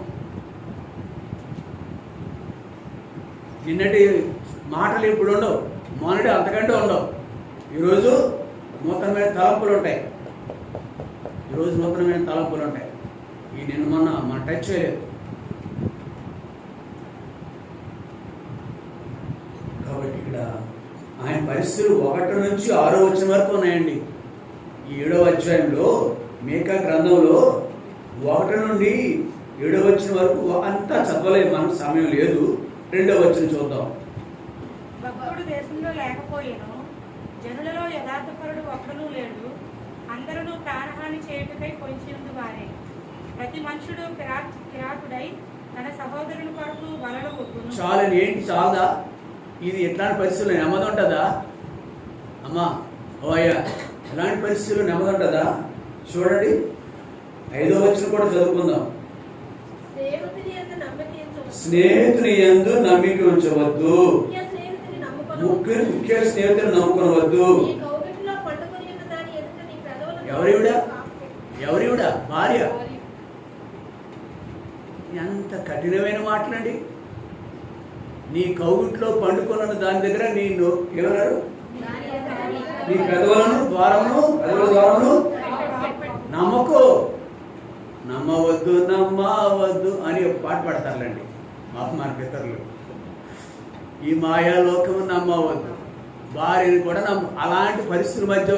నిన్నటి మాటలు ఇప్పుడు ఉండవు, మొన్నటి అంతకంటే ఉండవు. ఈరోజు నూతనమైన తలంపులు ఉంటాయి. ఈ నిన్న మొన్న మనం టచ్ చేయలేదు. కాబట్టి ఇక్కడ ఆయన పరిస్థితులు 1 నుంచి 6వ వచనం వరకు ఉన్నాయండి. ఈ 7వ అధ్యాయంలో మీకా గ్రంథంలో 1 నుండి 7వ వచనం వరకు అంతా చదవలేదు, మనకు సమయం లేదు. 2వ వచనం చూద్దాం. భక్తుడు దేశంలో లేకపోయేను, జనులలో యథార్థపరుడు ఒక్కడూ లేడు, అందరూ ప్రాణహాని చేయుటకై పొంచినందు వారే. ప్రతి మనుషుడు కిరాతుడై తన సహోదరుని కొరకు వలలు కొట్టును. చాలని ఏంటి చాలదా? ఇది ఎట్లాంటి పరిస్థితుల్లో నెమ్మది ఉంటుందా అమ్మా? ఓ అయ్యా, ఎలాంటి పరిస్థితుల్లో నెమ్మది ఉంటుందా? చూడండి 5వ వచనం కూడా చదువుకుందాం. స్నేహితుని యందు నమ్మిక ఉంచవద్దు, ముఖ్య స్నేహితులు నమ్ముకోవద్దు. ఎవరివిడా? భార్య. ఎంత కఠినమైన మాటలండి. నీ కౌగిట్లో పండుకున్న దాని దగ్గర ఏమన్నారు? నీ పెదవుల ద్వారమును నమ్మవద్దు అని ఒక పాట పాడతారులేండి మన పితరులు. ఈ మాయాలోకము నమ్మవద్దు, భార్యని కూడా అలాంటి పరిస్థితుల మధ్య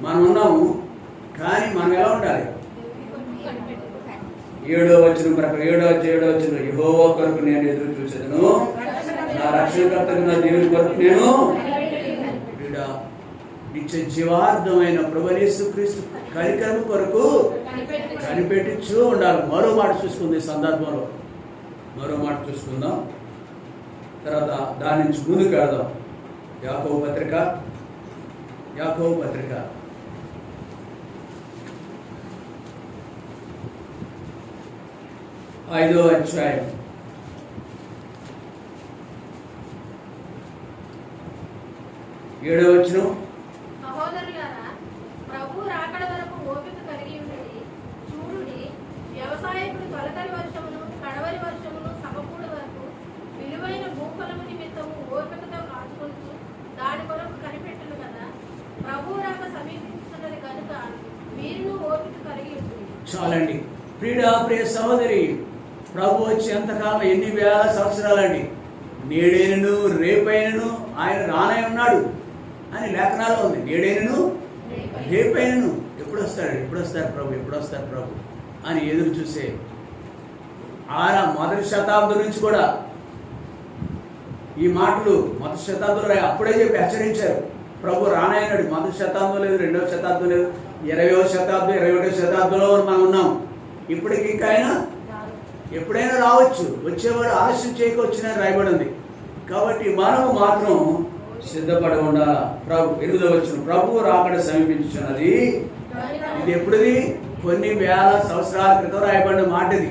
మనం ఉన్నాము. కానీ మనం ఎలా ఉండాలి? 7వ వచనం ప్రకారం 7వ వచనం, యెహోవా కొరకు నేను ఎదురు చూసేదను, నా రక్షణకర్తకు నా దేవుని కొరకు నేను నిత్య జీవార్థమైన ప్రభువైన యేసుక్రీస్తు కనికరము కొరకు కనిపెట్టుచూ ఉండాలి. మరో మాట చూసుకుంది ఈ సందర్భంలో, మరో మాట చూసుకుందాం. తర్వాత దాని నుంచి ముందుకు వెళదాం. యాకోబు పత్రిక 5వ అధ్యాయం 7వ వచనం. సహోదరులారా, ప్రభు రాకడ వరకు ఓపిక కలిగి ఉండండి. చూడుడి, వ్యవసాయకుడు తొలకరి వర్షమును కడవరి వర్షమును సమకూడు వరకు విలువైన భూఫలము నిమిత్తము ఓపికతో కాచుకొనుచు దాని కొరకు కనిపెట్టును కదా. ప్రభు రాక సమీపిస్తున్నది కనుక మీరును ఓపిక కలిగి ఉంటుంది. చాలండి. ప్రియ సహోదరి, ప్రభు వచ్చి ఎంతకాలం, ఎన్ని వేల సంవత్సరాలండి. నేడైనను రేపైనను ఆయన రానై ఉన్నాడు అని లేఖనాల్లో ఉంది. నేడైనను రేపైనను ఎప్పుడు వస్తారు ప్రభు అని ఎదురు చూసే మొదటి శతాబ్దం నుంచి కూడా ఈ మాటలు మొదటి శతాబ్దంలో అప్పుడే చెప్పి హెచ్చరించారు. ప్రభు రానయ్యాడు. మొదటి శతాబ్దం లేదు, 2వ శతాబ్దం లేదు, 20వ శతాబ్దం 21వ శతాబ్దంలో మనం ఉన్నాం. ఇప్పటికి ఇంకా ఆయన ఎప్పుడైనా రావచ్చు, వచ్చేవాడు ఆలస్యం చేయకొచ్చినా రాయబడి ఉంది. కాబట్టి మనము మాత్రం సిద్ధపడి ఉండాలి. 8వ వచనం, ప్రభు రాకడ సమీపించున్నది. ఇది ఎప్పుడుది? కొన్ని వేల సంవత్సరాల క్రితం రాయబడిన మాట ఇది.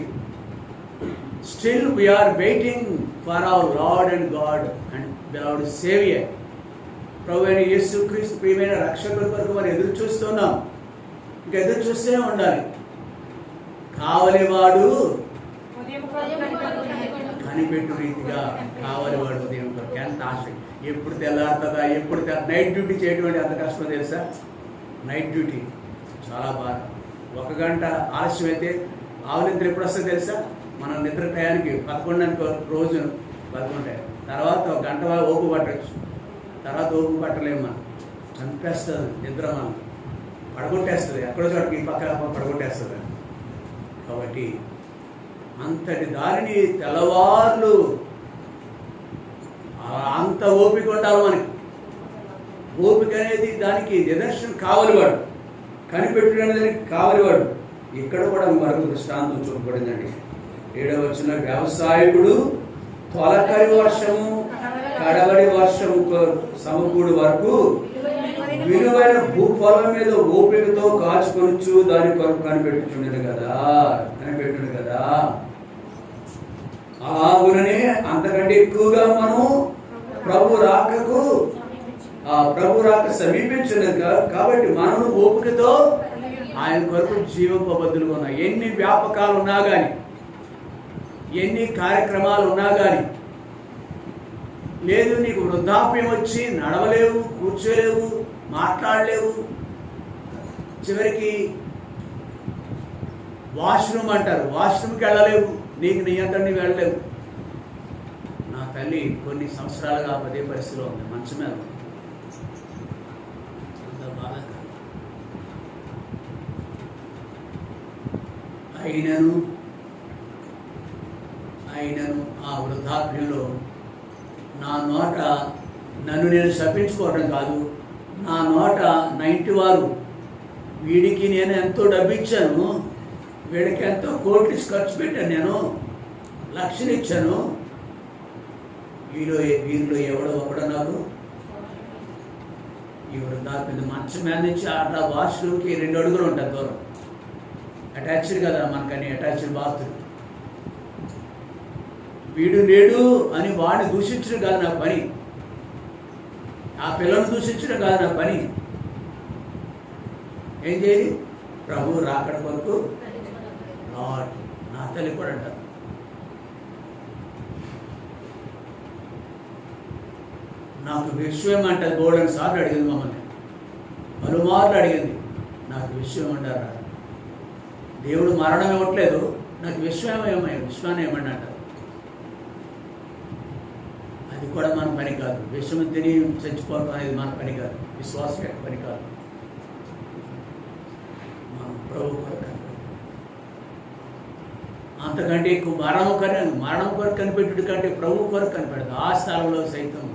Still we are waiting for our lord and god and beloved saviour. ప్రభు అయిన యేసుక్రీస్తు ప్రియమైన రక్షకుడి కొరకు మనం ఎదురు చూస్తున్నాం. ఇంకా ఎదురు చూస్తూనే ఉండాలి. కావలివాడు కనిపెట్టు రీతిగా కావలివాడు ఉదయం కొరకు. ఎంత ఆశ! ఎప్పుడు తెల్లారుతుందా, ఎప్పుడు నైట్ డ్యూటీ చేయటువంటి అంత కష్టం తెలుసా? నైట్ డ్యూటీ చాలా బాగా. 1 గంట ఆలస్యం అయితే ఆవునిద్ర ఎప్పుడు వస్తుందో తెలుసా? మనం నిద్ర టయానికి 11 రోజు 11 తర్వాత 1 గంట ఓపు పట్టచ్చు. తర్వాత ఓపు పట్టలేము, మనం చంపేస్తుంది నిద్ర, మనం పడగొట్టేస్తుంది. ఎక్కడో చోటకి ఈ పక్క పడగొట్టేస్తుంది. కాబట్టి అంతటి దారిని తెల్లవార్లు అంత ఓపిక ఉండాలి మనకి. ఓపిక అనేది దానికి నిదర్శనం. కావలివాడు కనిపెట్టుకునేదానికి కావలివాడు. ఇక్కడ కూడా మరొక దృష్టాంతం చూపబడిందండి. 7వ వచనంలో, వ్యవసాయకుడు తొలకరి వర్షము కడవడి వర్షము సమకూడు వరకు విలువైన భూఫలం మీద ఓపికతో కాచుకొనుచు దాని కొరకు కనిపెట్టుచుండను కదా. అలాగుననే అంతకంటే ఎక్కువగా మనం ప్రభు రాక సమీపించున్నది కాబట్టి మనం ఓపికతో ఆయన కొరకు జీవింపబద్దులుగా ఉన్నాయి. ఎన్ని వ్యాపకాలు ఉన్నా కానీ, ఎన్ని కార్యక్రమాలు ఉన్నా కానీ, లేదు నీకు వృద్ధాప్యం వచ్చి నడవలేవు, కూర్చోలేవు, మాట్లాడలేవు, చివరికి వాష్రూమ్ అంటారు, వాష్రూమ్కి వెళ్ళలేవు, నీకు నీ అంతా నీవు వెళ్ళలేవు. నా తల్లి కొన్ని సంవత్సరాలుగా అదే పరిస్థితిలో ఉంది, మంచం మీద అంత బాధ. అయినను ఆ వృద్ధాప్యంలో నా నోట నన్ను నేను శపించుకోవడం కాదు, నా నోట 90 వారు వీడికి నేను ఎంతో డబ్బు ఇచ్చాను, వీడికి ఎంతో కోట్లు ఖర్చు పెట్టాను, నేను లక్షలు ఇచ్చాను, వీరిలో ఎవడో ఒకడో నాకు ఈ వృద్ధాప్యం మంచం మీద నుంచి అట్లా వాష్రూమ్కి 2 అడుగులు ఉంటుంది దూరం, అటాచ్డ్ కదా మనకని, అటాచ్డ్ బాత్రూమ్. వీడు లేడు అని వాడిని దూషించడం కాదు నా పని, ఆ పిల్లలను దూషించడం కాదు నా పని. ఏం చేయాలి? ప్రభు రాకడ కొరకు నా తల్లి కూడా అంటారు. నాకు విషయం అంటారు, గోల్డెన్ సార్లు అడిగింది మమ్మల్ని, పలుమార్లు అడిగింది, నాకు విషయం అంటారా? దేవుడు మరణం ఇవ్వట్లేదు, నాకు విశ్వాన్ని ఏమన్నా అంటారు. అది కూడా మన పని కాదు, విషయం తిని చచ్చిపోవడం అనేది మన పని కాదు, విశ్వాసం యొక్క పని కాదు. మనం ప్రభు కొరకు అంతకంటే ఎక్కువ మరణం కొరకు కనిపెట్టుడు కంటే ప్రభు కొరకు కనిపెడదు. ఆ స్థలంలో సైతం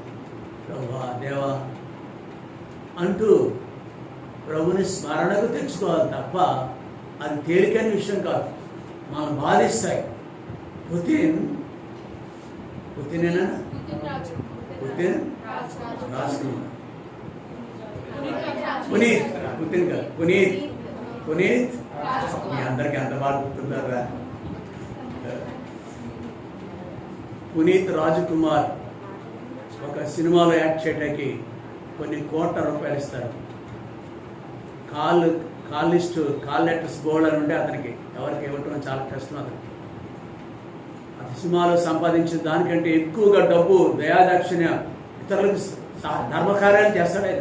ప్రభువా దేవా అంటూ ప్రభుని స్మరణకు తెచ్చుకోవాలి తప్ప అది తేలికైన విషయం కాదు, మనం బాధిస్తాయి. పుతిన్ మీ అందరికీ అంత బాగా గుర్తున్నారా? పునీత్ రాజ్కుమార్ ఒక సినిమాలో యాక్ట్ చేయడానికి కొన్ని కోట్ల రూపాయలు ఇస్తారు. కాల్ లెటర్స్ బోర్డ్ అని ఉంటే అతనికి ఎవరికి ఇవ్వటం చాలా కష్టం. అతనికి సినిమాలో సంపాదించిన దానికంటే ఎక్కువగా డబ్బు దయాదాక్షిణ్య ఇతరులకు ధర్మకార్యాలు చేస్తాడే,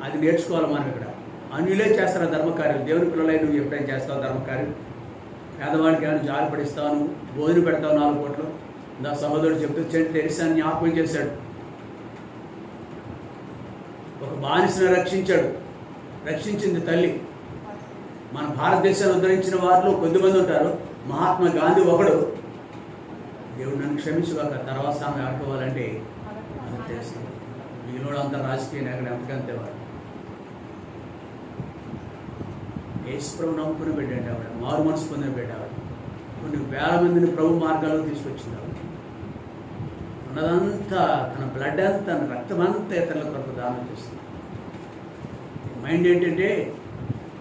అది నేర్చుకోవాలి మనం. ఇక్కడ అన్యులే చేస్తారు ధర్మకార్యాలు. దేవుని పిల్లలై నువ్వు ఎప్పుడైనా చేస్తావు ధర్మకార్యం? పేదవాడికి ఏమైనా జాలి పడిస్తావు, నువ్వు భోజనం పెడతావు 4 పూటలు. నా సహోదరుడు చెప్తూ తెరిసాన్ని జ్ఞాపకం చేశాడు. ఒక బానిసను రక్షించింది తల్లి. మన భారతదేశాన్ని ఉద్ధరించిన వారిలో కొద్దిమంది ఉంటారు. మహాత్మా గాంధీ ఒకడు. దేవుడు నన్ను క్షమించుగాక, తర్వాత స్థానం ఆడుకోవాలంటే అది చేస్తాడు. మిగిలిన అంతా రాజకీయ నాయకుడు ఎంతకంతే వాడు. యేసుప్రభు నమ్ముకుని పెట్టాడు ఆవిడ, మారు మనసు పొందిన పెట్టాడు. కొన్ని వేల మందిని ప్రభు మార్గాల్లో తీసుకొచ్చింది ఆవిడ. ఉన్నదంతా తన బ్లడ్ అంతా, తన రక్తం అంతా ఇతరుల కొరకు దానం చేస్తుంది. మైండ్ ఏంటంటే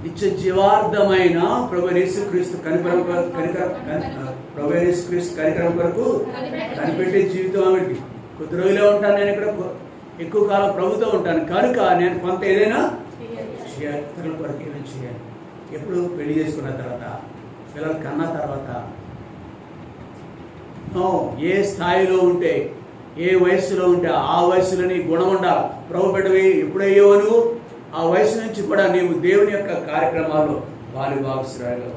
నిత్య జీవార్థమైన ప్రభు యేసుక్రీస్తు కనికరం కొరకు కనిపెట్టే జీవితం ఆవిడకి. కొద్ది రోజులే ఉంటాను నేను ఇక్కడ, ఎక్కువ కాలం ప్రభుతో ఉంటాను కనుక నేను కొంత ఏదైనా చేయాలి, ఇతరుల కొరకు ఏమైనా చేయాలి. ఎప్పుడు పెళ్లి చేసుకున్న తర్వాత, పిల్లలు కన్నా తర్వాత, ఏ స్థాయిలో ఉంటే, ఏ వయస్సులో ఉంటే ఆ వయసులో నీ గుణం ఉండాలి. ప్రభు బిడ్డవి ఎప్పుడయ్యావో నువ్వు ఆ వయసు నుంచి కూడా నీవు దేవుని యొక్క కార్యక్రమాల్లో భాగస్వాములు.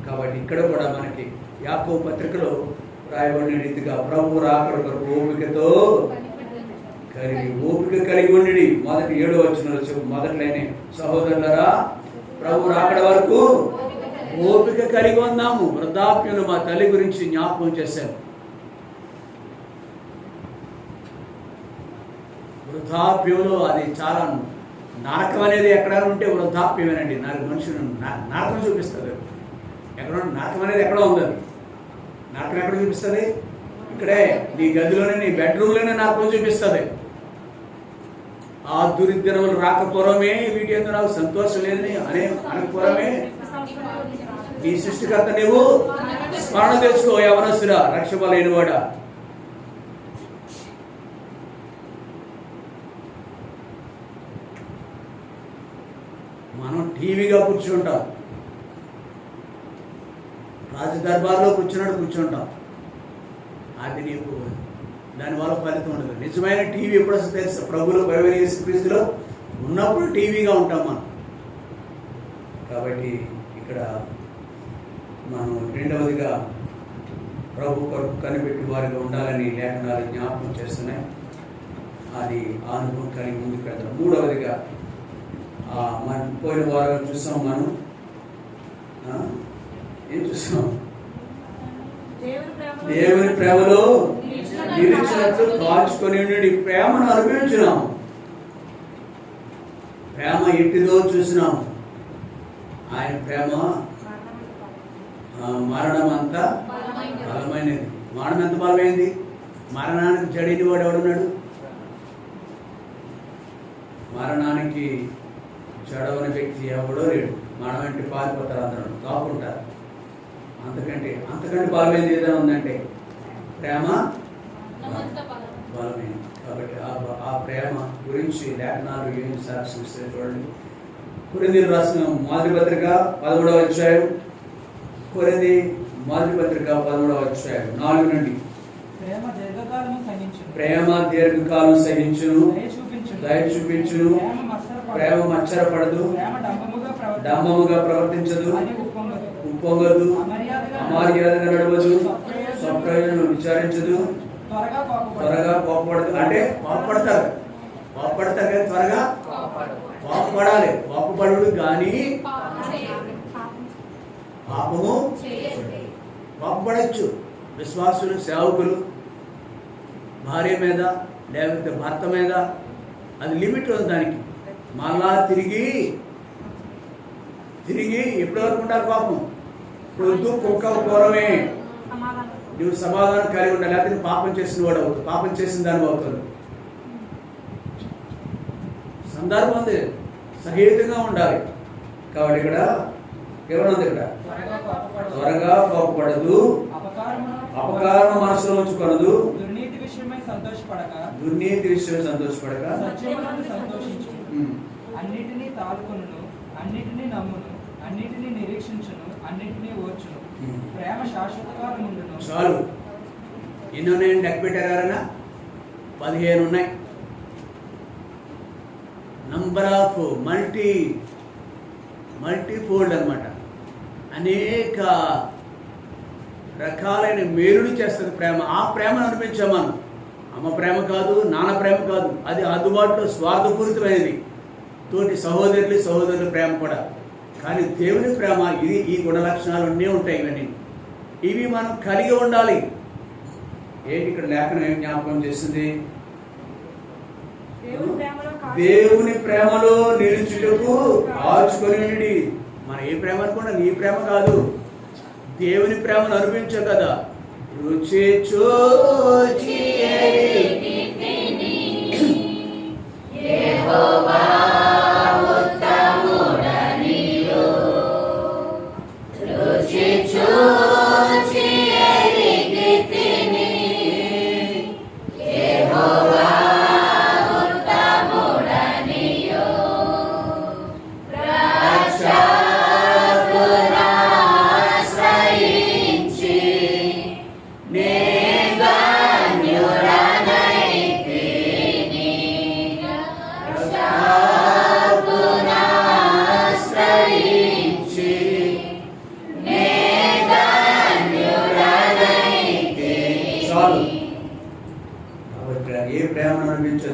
కాబట్టి ఇక్కడ కూడా మనకి యాకోబు పత్రికలో రాయబడిన రీతిగా ప్రభు రాకడ కొరకు ఓపిక కలిగి ఉండి, మొదటి 7వ వచనంలో చెప్పు, మొదట్లోనే సహోదరులరా ప్రభు రాకడ వరకు ఓపిక కలిగి ఉన్నాము. వృద్ధాప్యంలో మా తల్లి గురించి జ్ఞాపకం చేశాను. వృద్ధాప్యంలో అది చాలా నరకం అనేది ఎక్కడ ఉంటే వృద్ధాప్యమేనండి. మనుషులు నరకం చూపిస్తుంది. ఎక్కడ నరకం అనేది ఎక్కడ ఉంది? నరకం ఎక్కడ చూపిస్తుంది? ఇక్కడే నీ గదిలోనే, నీ బెడ్రూమ్లోనే నరకం చూపిస్తుంది. ఆ దుర్దినములు రాకపోవడమే వీటి ఎందు నాకు సంతోషం లేదని అనకపోవడమే నీ సృష్టికర్త నీవు స్మరణ తెచ్చుకో యవనస్తుడా, రక్షపలేని వాడా. మనం టీవీగా కూర్చుంటాం, రాజదర్బార్లో కూర్చుంటాం. అది నీకు దానివల్ల ఫలితం ఉండదు. నిజమైన టీవీ ఎప్పుడు వస్తుంది తెలుసు? ప్రభువులో యేసుక్రీస్తులో ఉన్నప్పుడు టీవీగా ఉంటాం మనం. కాబట్టి ఇక్కడ మనం రెండవదిగా ప్రభు కొరకు కనిపెట్టి వారిగా ఉండాలని లేఖనాలు జ్ఞాపకం చేస్తున్నాయి. అది అనుభవం కలిగి ముందుకు వెళ్తాం. మూడవదిగా మనం పోయిన వారం చూసాం. మనం ఏం చూసాం? దేవుని ప్రేమలో నిలిచినట్లు కాల్చుకొని ప్రేమను అనుభవించినాము. ప్రేమ ఎట్టిదో చూసినాము. ఆయన ప్రేమ మరణం అంతా బలమైనది. మరణం ఎంత బలమైంది? మరణానికి జడిని వాడు ఎవడున్నాడు? మరణానికి జడవని వ్యక్తి ఎవడో లేడు. మరణం అంటే పారిపోతారు, అందరూ కాకుంటారు. అంతకంటే బలమైనది ఏదైనా ఉందంటే ప్రేమ బలమైనది. కాబట్టి ఆ ప్రేమ గురించి లేఖనాలు ఏం సాక్షిస్తే చూడండి. కొరింథీయులకు రాసిన మొదటి పత్రిక 13వ అధ్యాయం, కొరింథీ మొదటి పత్రిక 13వ అధ్యాయం 4 నుండి. ప్రేమ దీర్ఘకాలం సహించును, దయ చూపించును, ప్రేమ మత్సరపడదు, డంబముగా ప్రవర్తించదు, ఉప్పొంగదు, అమర్యాదగా నడవదు, స్వప్రయోజనం విచారించదు, త్వరగా కోపపడదు. అంటే కోపపడతారు కానీ త్వరగా కోపపడాలి. కోపపడు కానీ పాపము కోపపడచ్చు. విశ్వాసులు, సేవకులు భార్య మీద లేకపోతే భర్త మీద అది లిమిట్ ఉంది దానికి. మళ్ళా తిరిగి ఎప్పటి వరకు ఉండాలి కోపం? పొద్దు కుక్క పూర్వమే నువ్వు సమాధానం కలిగి ఉండాలి. లేకపోతే నువ్వు పాపం చేసిన వాడు అవుతుంది, పాపం చేసిన దాని అవుతుంది. సందర్భం ఉంది, సహేతుగా ఉండాలి. కాబట్టి ఇక్కడ ఏమన్నది? ఇక్కడ త్వరగా కోపపడదు, అపకారం మనసులో ఉంచుకొనదు, దుర్నీతి విషయమై సంతోషపడక అన్నిటినీ తాలుకొనును, అన్నిటినీ నమ్మును, అన్నిటినీ నిరీక్షించును, అన్నిటినీ ఓర్చును. ప్రేమ శాశ్వత కాలం ఉండును. చాలు. ఎన్ని ఉన్నాయండి? లెక్క పెట్టారా? 15 ఉన్నాయి. నంబర్ ఆఫ్ మల్టీఫోల్డ్ అన్నమాట. అనేక రకాలైన మేలుని చేస్తుంది ప్రేమ. ఆ ప్రేమను అనిపించాం మనం. అమ్మ ప్రేమ కాదు, నాన్న ప్రేమ కాదు, అది అందుబాటులో స్వార్థపూరితమైనది. తోటి సహోదరుల ప్రేమ కూడా. కానీ దేవుని ప్రేమ ఈ గుణ లక్షణాలు అన్నీ ఉంటాయి. ఇవి మనం కలిగి ఉండాలి. ఏంటి ఇక్కడ లేఖనం ఏం జ్ఞాపకం చేస్తుంది? దేవుని ప్రేమలో నిలుచుటకు కాల్చుకొని. మన ఏ ప్రేమ అనుకున్నా నీ ప్రేమ కాదు, దేవుని ప్రేమను అనిపించవు కదా. రుచి చూచి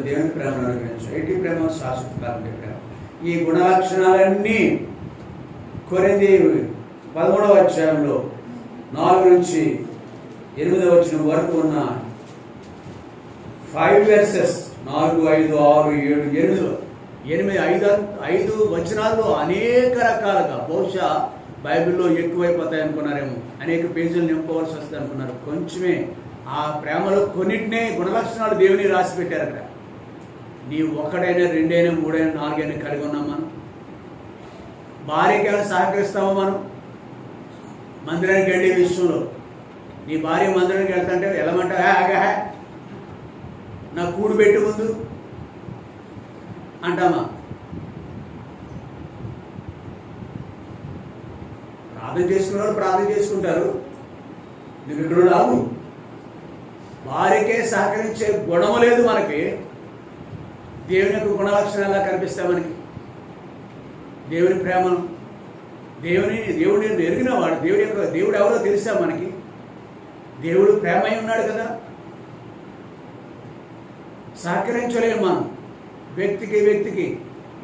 దేవుని ప్రేమను అనుభవించు. ఎట్టి ప్రేమ? శాశ్వత కాలం ప్రేమ. ఈ గుణలక్షణాలన్నీ కొరింథీ 13వ అధ్యాయంలో 4 నుంచి 8వ వచనం వరకు ఉన్న 5 వెర్సెస్ 4, 5, 6, 7, 5 వచనాల్లో అనేక రకాలుగా, బహుశా బైబిల్లో ఎక్కువైపోతాయి అనుకున్నారేమో, అనేక పేజీలు నింపవలసి వస్తుంది అనుకున్నారు. కొంచెమే ఆ ప్రేమలో కొన్నిటినే గుణలక్షణాలు దేవుని రాసి పెట్టారు అక్కడ. నీ ఒక్కడైనా, రెండైనా, మూడైనా, నాలుగైనా కలిగి ఉన్నాం మనం. భార్యకి ఏమైనా సహకరిస్తామో మనం మందిరానికి వెళ్ళే విషయంలో? నీ భార్య మందిరానికి వెళ్తాంటే వెళ్ళమంటావా? ఆగా నా కూడు పెట్టి ముందు అంటామా? ప్రార్థన చేసుకున్నవారు ప్రార్థన చేసుకుంటారు, నువ్వు ఇక్కడ రావు. భార్యకే సహకరించే గుణము లేదు మనకి. దేవుని యొక్క గుణలక్షణాలు ఎలా కనిపిస్తాయి మనకి? దేవుని ప్రేమను, దేవుడిని ఎరిగినవాడు, దేవుడు ఎవరో తెలుసా మనకి? దేవుడు ప్రేమై ఉన్నాడు కదా. సహకరించలేము మనం వ్యక్తికి.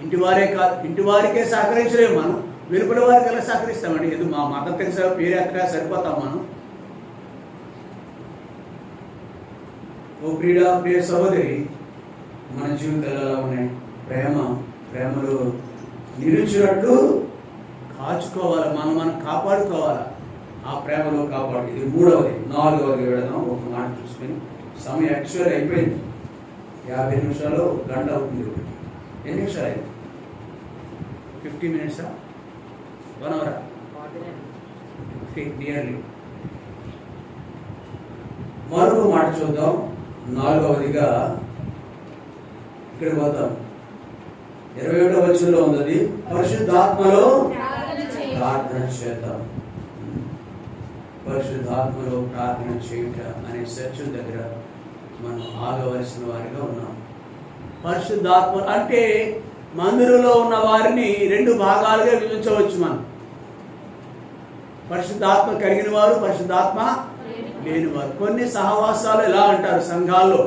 ఇంటివారే కాదు, ఇంటివారికే సహకరించలేము మనం. వెలుపల వారికి ఎలా సహకరిస్తామండి? ఏదో మా మతం తెలిసా పేరు ఎత్తగా సరిపోతాం మనం. ఓ ప్రియ సహోదరి, మన జీవితాలు ఎలా ఉన్నాయి? ప్రేమలో నిలిచినట్లు కాచుకోవాలి, మనం కాపాడుకోవాలి. ఆ ప్రేమలో కాపాడు. ఇది మూడవది. నాలుగవది వెళదాం. ఒక మాట చూసుకొని సమయం యాక్చువల్ అయిపోయింది. 50 నిమిషాలు, గంట అవుతుంది. ఎన్ని నిమిషాలు అయింది? 50 minutes, 1 hour, నియర్లీ. మరొక మాట చూద్దాం. నాలుగవదిగా ఇక్కడ పోతాం. 21వ వచనంలో ఉన్నది, పరిశుద్ధాత్మలో ప్రార్థన చేద్దాం. పరిశుద్ధాత్మలో ప్రార్థన చేయుట అనే సత్యం దగ్గర మనం ఆగవలసిన వారిగా ఉన్నాం. పరిశుద్ధాత్మ అంటే మందిరంలో ఉన్న వారిని 2 భాగాలుగా విభజించవచ్చు మనం. పరిశుద్ధాత్మ కలిగిన వారు, పరిశుద్ధాత్మ లేనివారు. కొన్ని సహవాసాలు ఎలా అంటారు సంఘాల్లో,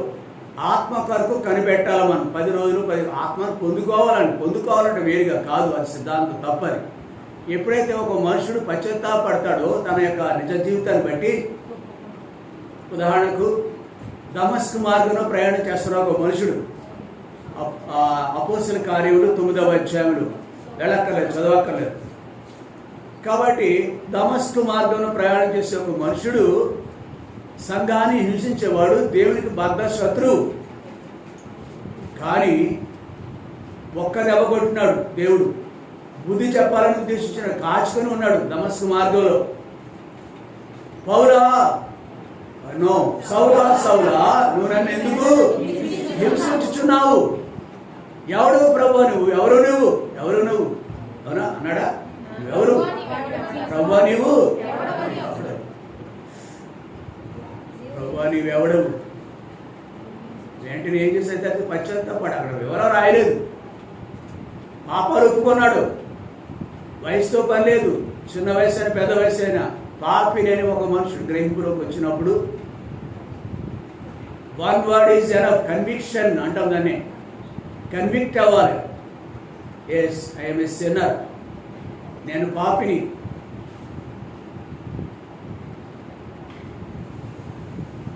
ఆత్మ కొరకు కనిపెట్టాలి మనం. 10 రోజులు ఆత్మను పొందుకోవాలంటే వేరుగా కాదు, అది సిద్ధాంతం తప్పది. ఎప్పుడైతే ఒక మనుషుడు పశ్చాత్తాపడతాడో తన యొక్క నిజ జీవితాన్ని బట్టి, ఉదాహరణకు దమస్కు మార్గంలో ప్రయాణం చేస్తున్న ఒక మనుషుడు, అపోస్తల కార్యములు 9వ అధ్యాయంలో వెళ్ళక్కర్లేదు, చదవక్కర్లేదు. కాబట్టి దమస్కు మార్గంలో ప్రయాణం చేసే ఒక మనుషుడు సంఘాన్ని హింసించేవాడు, దేవునికి బద్ధ శత్రువు. కానీ ఒక్క దెబ్బ కొట్టినాడు దేవుడు, బుద్ధి చెప్పాలని ఉద్దేశించిన కాచుకొని ఉన్నాడు దమస్కు మార్గంలో. సౌలా నువ్వు నన్ను ఎందుకు హింసించుచున్నావు? ఎవడు ప్రభు నువ్వు? ఎవరు నువ్వు అవునా అన్నాడా? ఎవరు ప్రభు? నీవెవడవు? వెంటనే ఏం చేసేది? అది పశ్చాత్తాపడు. అక్కడ వివరం రాయలేదు. పాపాలు ఒప్పుకున్నాడు. వయసుతో పని లేదు, చిన్న వయసు అయినా పెద్ద వయసు అయినా. పాపిని అని ఒక మనుషుడు గ్రహింపులోకి వచ్చినప్పుడు, one word is enough. Conviction అంటాం దాన్ని. కన్విక్ట్ అవ్వాలి. ఎస్, ఐఎమ్ ఎ సిన్నర్, నేను పాపిని.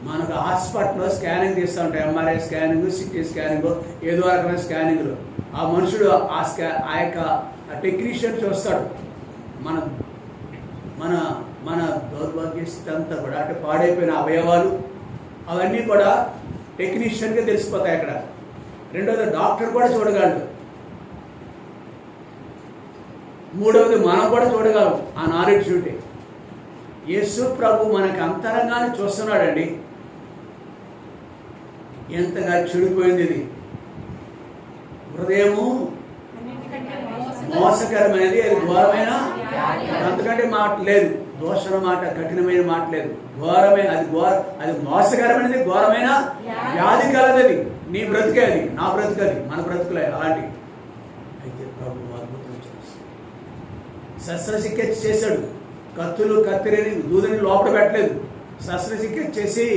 మనకు హాస్పిటల్లో స్కానింగ్ తీస్తూ ఉంటాయి, ఎంఆర్ఐ స్కానింగ్, సిటీ స్కానింగ్, ఏదో రకమైన స్కానింగ్లు. ఆ మనుషుడు ఆ యొక్క టెక్నీషియన్ చూస్తాడు మన మన మన దౌర్భాగ్య స్థితి అంతా కూడా, అంటే పాడైపోయిన అవయవాలు అవన్నీ కూడా టెక్నీషియన్గా తెలిసిపోతాయి అక్కడ. రెండవది డాక్టర్ కూడా చూడగలడు. మూడవది మనం కూడా చూడగలం. ఆ నాలెడ్జ్ ఉంటే యేసు ప్రభు మనకి అంతరంగాన్ని చూస్తున్నాడండి. ఎంతగా చెడిపోయింది ఇది. హృదయము మోసకరమైనది, అది ఘోరమైన, అంతకంటే మాట లేదు, దోషణ మాట, కఠినమైన మాట లేదు. ఘోరమైన, అది మోసకరమైనది, ఘోరమైన వ్యాధి కలదది. నీ బ్రతికే అది, నా బ్రతుకది, మన బ్రతుకులే అలాంటి. అయితే ప్రభు అద్భుతం చేసి శస్త్రచికిత్స చేశాడు. కత్తిరిని దూదని లోపల పెట్టలేదు, శస్త్రచికిత్స చేసి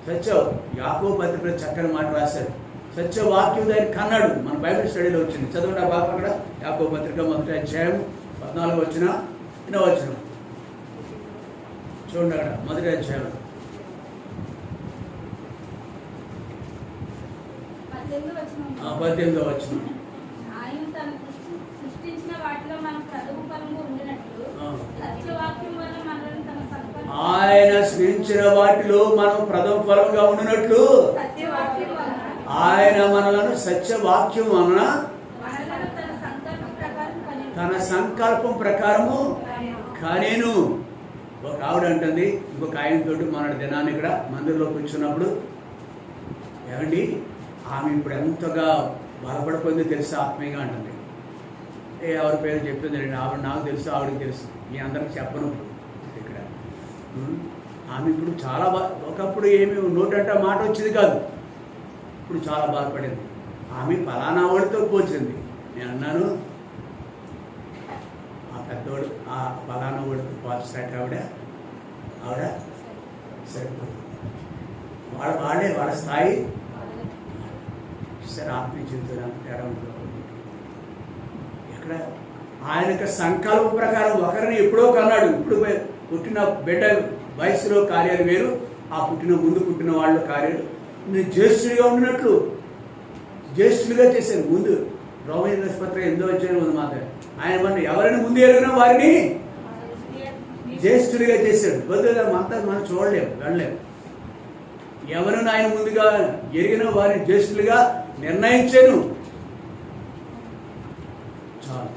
సత్యం యాకోబు పత్రికలో చక్కని మాట రాశాడు. సత్యవాక్యం దాన్ని కన్నాడు. మన బైబిల్ స్టడీలో వచ్చింది, చదవండి ఆ బాబు అక్కడ. యాకోబు పత్రిక 1వ అధ్యాయం 14వ వచనం, 8వ వచనం చూడండి. అక్కడ 1వ అధ్యాయం 18వ వచనం. ఆయన తను సృష్టించిన వాటిలో మనం ప్రథమ ఫలము ఉండినట్లు సత్యవాక్యం వల్ల మనల్ని తన సత్ఫలం, ఆయన సృష్టించిన వాటిలో మనం ప్రథమ ఫలంగా ఉండినట్లు ఆయన మనలను సత్యవాక్యం వలన మనలను తన సంకల్పం ప్రకారం కనెను. తన సంకల్పం ప్రకారము కానేను. ఒక ఆవిడ అంటుంది ఇంకొక ఆయనతో మన దినాన్ని ఇక్కడ మందిరంలో కూర్చున్నప్పుడు, ఏమండి ఆమె ఇప్పుడు ఎంతగా బలపడిపోయిందో తెలుసు ఆత్మీయంగా అంటుంది. ఎవరి పేరు చెప్పింది ఆవిడ నాకు తెలుసు, ఆవిడకి తెలుసు, మీ అందరికి చెప్పను ఇక్కడ. ఆమె ఇప్పుడు చాలా ఒకప్పుడు ఏమి నోటంట మాట వచ్చేది కాదు, ఇప్పుడు చాలా బాధపడింది. ఆమె ఫలానా వాడితో పోల్చింది. నేను అన్నాను ఆ పెద్దవాడు ఆ ఫలానా వాడితో పోల్చినట్టు ఆవిడ సరిపోతుంది. వాళ్ళ స్థాయి సరే ఆత్మీయ జీవితంలో అంత తేడా ఉంటుంది. ఎక్కడ ఆయన యొక్క సంకల్ప ప్రకారం ఒకరిని ఎప్పుడో కన్నాడు. ఇప్పుడు పుట్టిన బిడ్డ వయసులో కార్యాలు వేరు, ఆ ముందు పుట్టిన వాళ్ళ కార్యాలు. నేను జ్యేష్ఠుడిగా ఉండినట్లు జ్యేష్ఠుడిగా చేశాను. ముందు రోమన్ పత్రిక 8వ అధ్యాయం ఉంది మాట. ఆయన మన ఎవరైనా ముందు ఎరిగినా వారిని జ్యేష్ఠుడిగా చేశాడు. వద్దుగా అంతా మనం చూడలేము, వెళ్ళలేము. ఎవరైనా ఆయన ముందుగా ఎరిగిన వారిని జ్యేష్ఠులుగా నిర్ణయించాను. చాలు,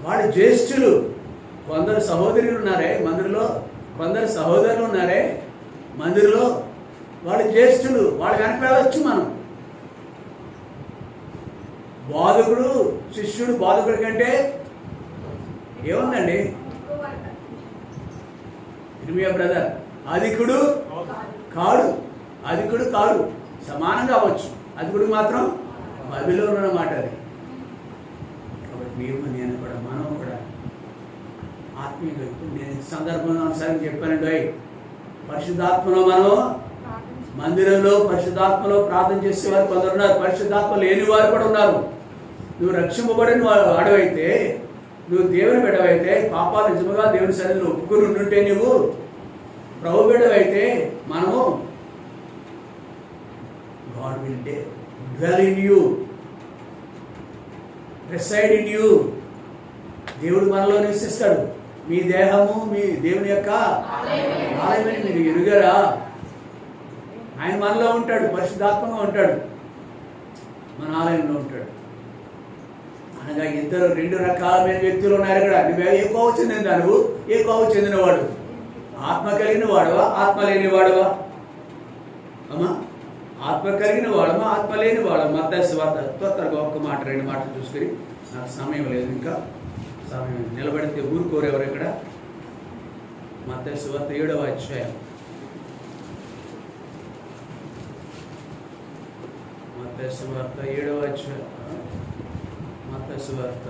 వాడి జ్యేష్ఠులు. కొందరు సహోదరులు ఉన్నారే మందిరంలో, కొందరు సహోదరులు ఉన్నారే మందిరంలో, వాడు జ్యేష్ఠులు. వాళ్ళు వెనక వెళ్ళొచ్చు మనం. బోధకుడు శిష్యుడు బోధకుడి కంటే ఏముందండి? ఇర్మియా బ్రదర్ అధికుడు కాడు, సమానంగా అవ్వచ్చు. అధికుడు మాత్రం బైబిల్లో ఉన్నమాట అది. కాబట్టి నేను కూడా మనం కూడా ఆత్మీయంగా నేను సందర్భంలో అనుసారం చెప్పానండి. పరిశుద్ధాత్మలో మనం మందిరంలో పరిశుద్ధాత్మలో ప్రార్థన చేసేవారు కొందరు ఉన్నారు, పరిశుద్ధాత్మ లేని వారు కూడా ఉన్నారు. నువ్వు రక్షింపబడిన వాడవైతే, నువ్వు దేవుని బిడ్డవైతే, పాపాలు నిజముగా దేవుని సన్నిధిలో ఒప్పుకుని ఉంటుంటే, నువ్వు ప్రభు బిడ్డవైతే, మనము God will dwell in you, reside in you. దేవుడు మనలో నివసిస్తాడు. మీ దేహము మీ దేవుని యొక్క ఆలయమని మీరు ఎరుగరా? ఆయన మనలో ఉంటాడు, పరిశుద్ధాత్మగా ఉంటాడు, మన ఆలయంలో ఉంటాడు. అనగా రెండు రకాలమైన వ్యక్తులు ఉన్నారు ఇక్కడ. నువ్వు ఏ కోవ చెందిన నువ్వు ఏ కోవ చెందినవాడు? ఆత్మ కలిగిన వాడవా, ఆత్మ లేని వాడవా? అమ్మా, ఆత్మ కలిగిన వాడమా, ఆత్మ లేని వాడమా? మత్తయి సువార్త త్వరగా ఒక్క మాట రెండు మాటలు చూసుకొని, నాకు సమయం లేదు, ఇంకా సమయం నిలబడితే ఊరుకోరెవరు ఇక్కడ. మత్తయి సువార్త 7వ అధ్యాయం, మత్తయి సువార్త 7వ అధ్యాయం, మత్తయి సువార్త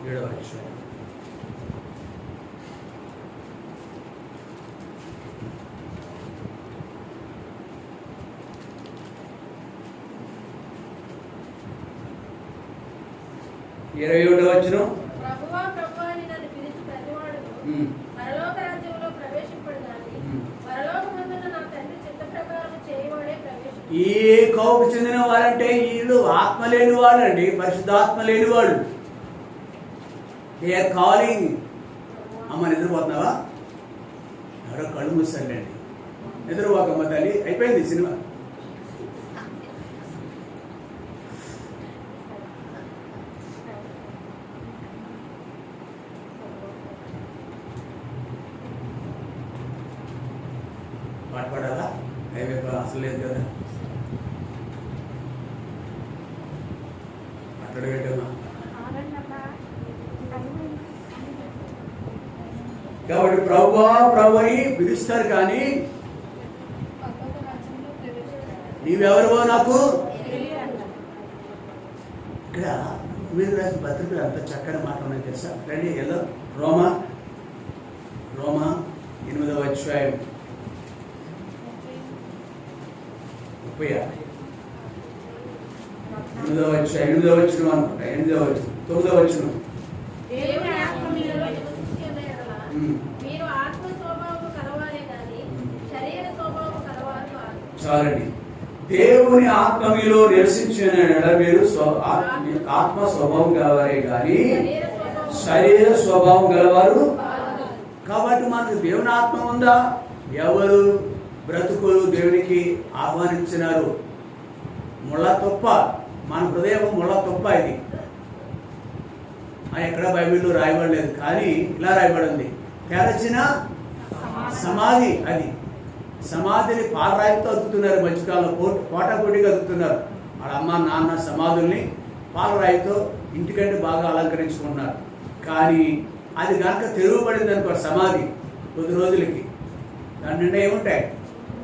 7వ అధ్యాయం. ప్రభువా ప్రభువా అని నన్ను పిలిచి ప్రతివాడును పరలోక రాజ్యంలో ప్రవేశింపడు గాని పరలోకమందున్న నా తండ్రి చిత్త ప్రకారం చేయవాడే ప్రవేశించును. ఈ కోపకు చెందిన వారంటే వీళ్ళు ఆత్మ లేని వాళ్ళు అండి, పరిశుద్ధాత్మ లేని వాళ్ళు. They are calling. అమ్మ నిద్రపోతున్నావా? ఎవరో కళ్ళు మూసండి, నిద్రపోకమ్మ తల్లి, అయిపోయింది సినిమా. పాటపడాలా? అయిపోయి అసలు లేదు కదా, మాట్లాడబెట్టమ్మా. కాబట్టి ప్రభు అని పిలుస్తారు, కానీ నీవెవరివో నాకు. ఇక్కడ మీరు రాసిన పత్రికలు అంత చక్కని మాట ఉన్నాయి తెలుసా? రండి ఎలా రోమా 8వ అధ్యాయం 36, 8వ అధ్యాయం 8వ వచనం అనుకుంటా, 9వ వచనం. దేవుని ఆత్మ మీలో నివసించి ఉన్న యెడల మీరు ఆత్మ స్వభావము కలవారే గాని శరీర స్వభావము కలవారు కాదు. చాలండి. దేవుని ఆత్మ మీలో నివసించిన యెడల మీరు ఆత్మ స్వభావం గలవారే కానీ శరీర స్వభావం గలవారు. కాబట్టి మనకు దేవుని ఆత్మ ఉందా? ఎవరు బ్రతుకులు దేవునికి ఆహ్వానించినారు? ముళ్ళ తుప్ప, మన హృదయం ముళ్ళ తుప్ప ఇది అని ఎక్కడ బైబిల్లో రాయబడలేదు, కానీ ఇలా రాయబడింది, తెరచిన సమాధి. అది సమాధిని పాలరాయితో అతుకుతున్నారు మధ్యకాలంలో, పోటాపోటీగా అతుకుతున్నారు. వాళ్ళ అమ్మ నాన్న సమాధుల్ని పాలరాయితో ఇంటికంటే బాగా అలంకరించుకున్నారు. కానీ అది కనుక తెరవబడింది అనుకో సమాధి, కొద్ది రోజులకి దాని నిండా ఏముంటాయి,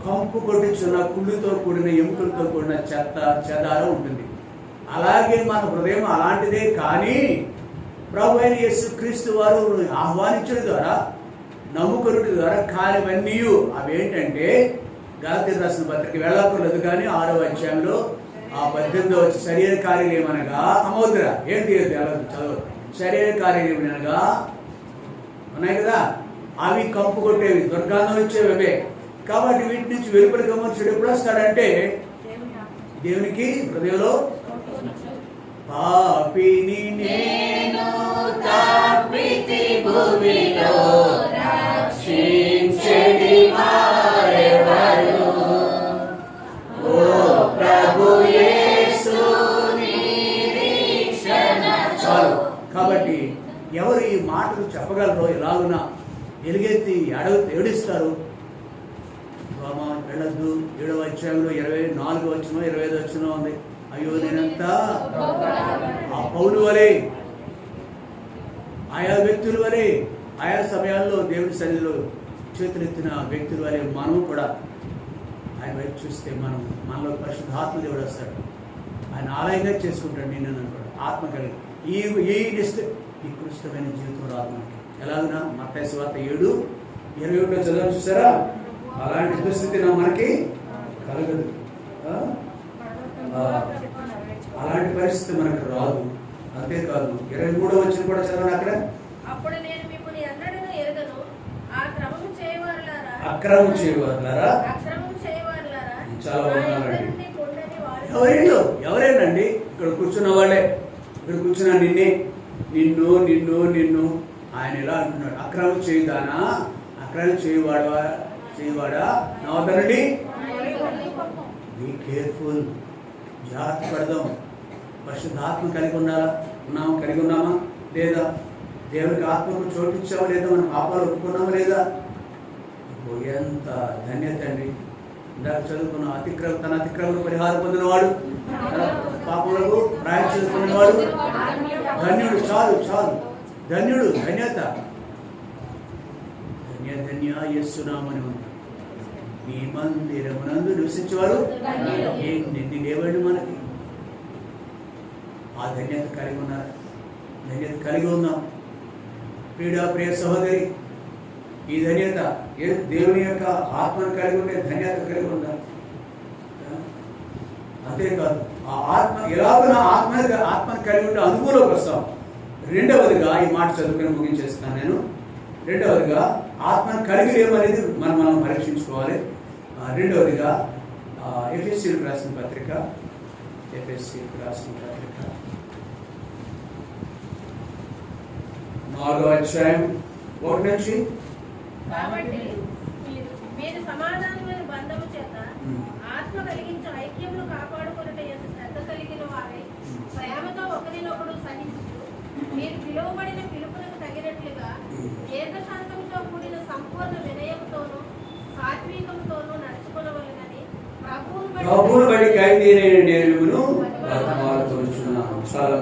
కంపు కొట్టించున్న కుళ్ళుతో కూడిన ఎముకలతో కూడిన చెత్త చెదారం ఉంటుంది. అలాగే మన హృదయం అలాంటిదే. కానీ ప్రభు అయిన యేసుక్రీస్తు వారు ఆహ్వానించడం ద్వారా, నమ్ముకొనుట ద్వారా కానివన్నీ అవేంటంటే, గలాతీయులకు రాసిన పత్రిక వెళ్ళక్కర్లేదు కానీ 6వ అధ్యాయంలో 18వ వచ్చి శరీర కార్యాలు ఏమనగా అమోద్ర ఏంటి చదువు, శరీర కార్యాలు ఏమనగా ఉన్నాయి కదా, అవి కంపు కొట్టేవి, దుర్గంధం ఇచ్చేవి అవే. కాబట్టి వీటి నుంచి వెలుపలికి మనుషుడు ఎప్పుడు వస్తాడంటే, దేవునికి హృదయంలో పాపిని నేను తాపితి భూమిలో రక్షించెడి వారెవరు, ఓ ప్రభు యేసు నిరీక్షణ. చాలు. కాబట్టి ఎవరు ఈ మాటలు చెప్పగలరో ఎలాగునా ఎలుగెత్తి ఏడుస్తారు. వెళ్ళొద్దు, 7వ అధ్యాయంలో 24వ వచనం 25వ వచనం ఉంది. అయ్యో నేనంతా ఆ పౌలు వలె, ఆయా వ్యక్తుల వలె, ఆయా సమయాల్లో దేవుడి సన్నిధిలో చేతులెత్తిన వ్యక్తుల వలె మనం కూడా ఆయన వైపు చూస్తే మనలో పరిశుద్ధాత్మ దేవుడు వస్తాడు. ఆయన ఆలయంగా చేసుకుంటాడు నిన్ను కూడా ఆత్మ కలిగి. ఈ నికృష్టమైన జీవితం రాదు మనకి. ఎలాగునా మత్తయి సువార్త 7:21 చదవడం చూసారా? అలాంటి దుస్థితి మనకి కలగదు, అలాంటి పరిస్థితి మనకు రాదు. అంతేకాదు 23వ వచనం కూడా చదవండి. అక్కడ అప్పుడు నేను మిమ్మల్ని ఎన్నడూ ఎరుగను, అక్రమం చేయవారులారా. చాలా బాగున్నారండి. ఎవరేనండి ఇక్కడ కూర్చున్న వాళ్ళే, ఇక్కడ కూర్చున్న నిన్ను ఆయన ఎలా అంటున్నాడు, అక్రమం చేయుదానా, అక్రమం చేయవాడా నా వద్దనండి. బీ కేర్ఫుల్, జాగ్రత్త పడదాం. పరిశుద్ధాత్మ కలిగి ఉన్నామా లేదా? దేవుడికి ఆత్మకు చోటు ఇచ్చామా లేదా? మనం పాపాలు ఒప్పుకున్నామా లేదా? ఎంత ధన్యత అండి. ఇందాక చదువుకున్న తన అతిక్రమణ పరిహారం పొందినవాడు, తన పాపములకు ప్రాయశ్చిత్తం పొందినవాడు ధన్యుడు. చాలు ధన్యుడు, ధన్యత. ధన్య యేసునామని ఉంది. నీ మందిరమునందు నివసించేవారు ఎన్ని లేవండి మనకి. ఆ ధన్యత కలిగి ఉన్నారు, ధన్యత కలిగి ఉన్నాం. ప్రియ సహోదరి, ఈ ధన్యత దేవుని యొక్క ఆత్మను కలిగి ఉంటే ధన్యత కలిగి ఉండాలి. అంతేకాదు ఆ ఆత్మ ఎలాగో ఆత్మను కలిగి ఉంటే అనుకూలంకి వస్తాం. రెండవదిగా ఈ మాట చదువుకుని ముగించేస్తాను నేను. రెండవదిగా ఆత్మను కలిగి లేమనేది మనం పరీక్షించుకోవాలి. రెండవదిగా ఎఫెసీయులకు రాసిన పత్రిక 4వ అధ్యాయం 1 నుంచి. కాబట్టి మీరు సమాధానమైన బంధము చేత ఆత్మ కలిగించే ఐక్యమును కాపాడుకొనుట యందు శ్రద్ధ కలిగిన వారై ప్రేమతో ఒకరినొకడు సహించుచు మీరు పిలువబడిన పిలుపునకు తగినట్లుగా దీర్ఘశాంతంతో కూడిన సంపూర్ణ వినయముతోనూ సాత్వికముతోనూ నడుచుకొనవలెనని ప్రభువును బట్టి చాలా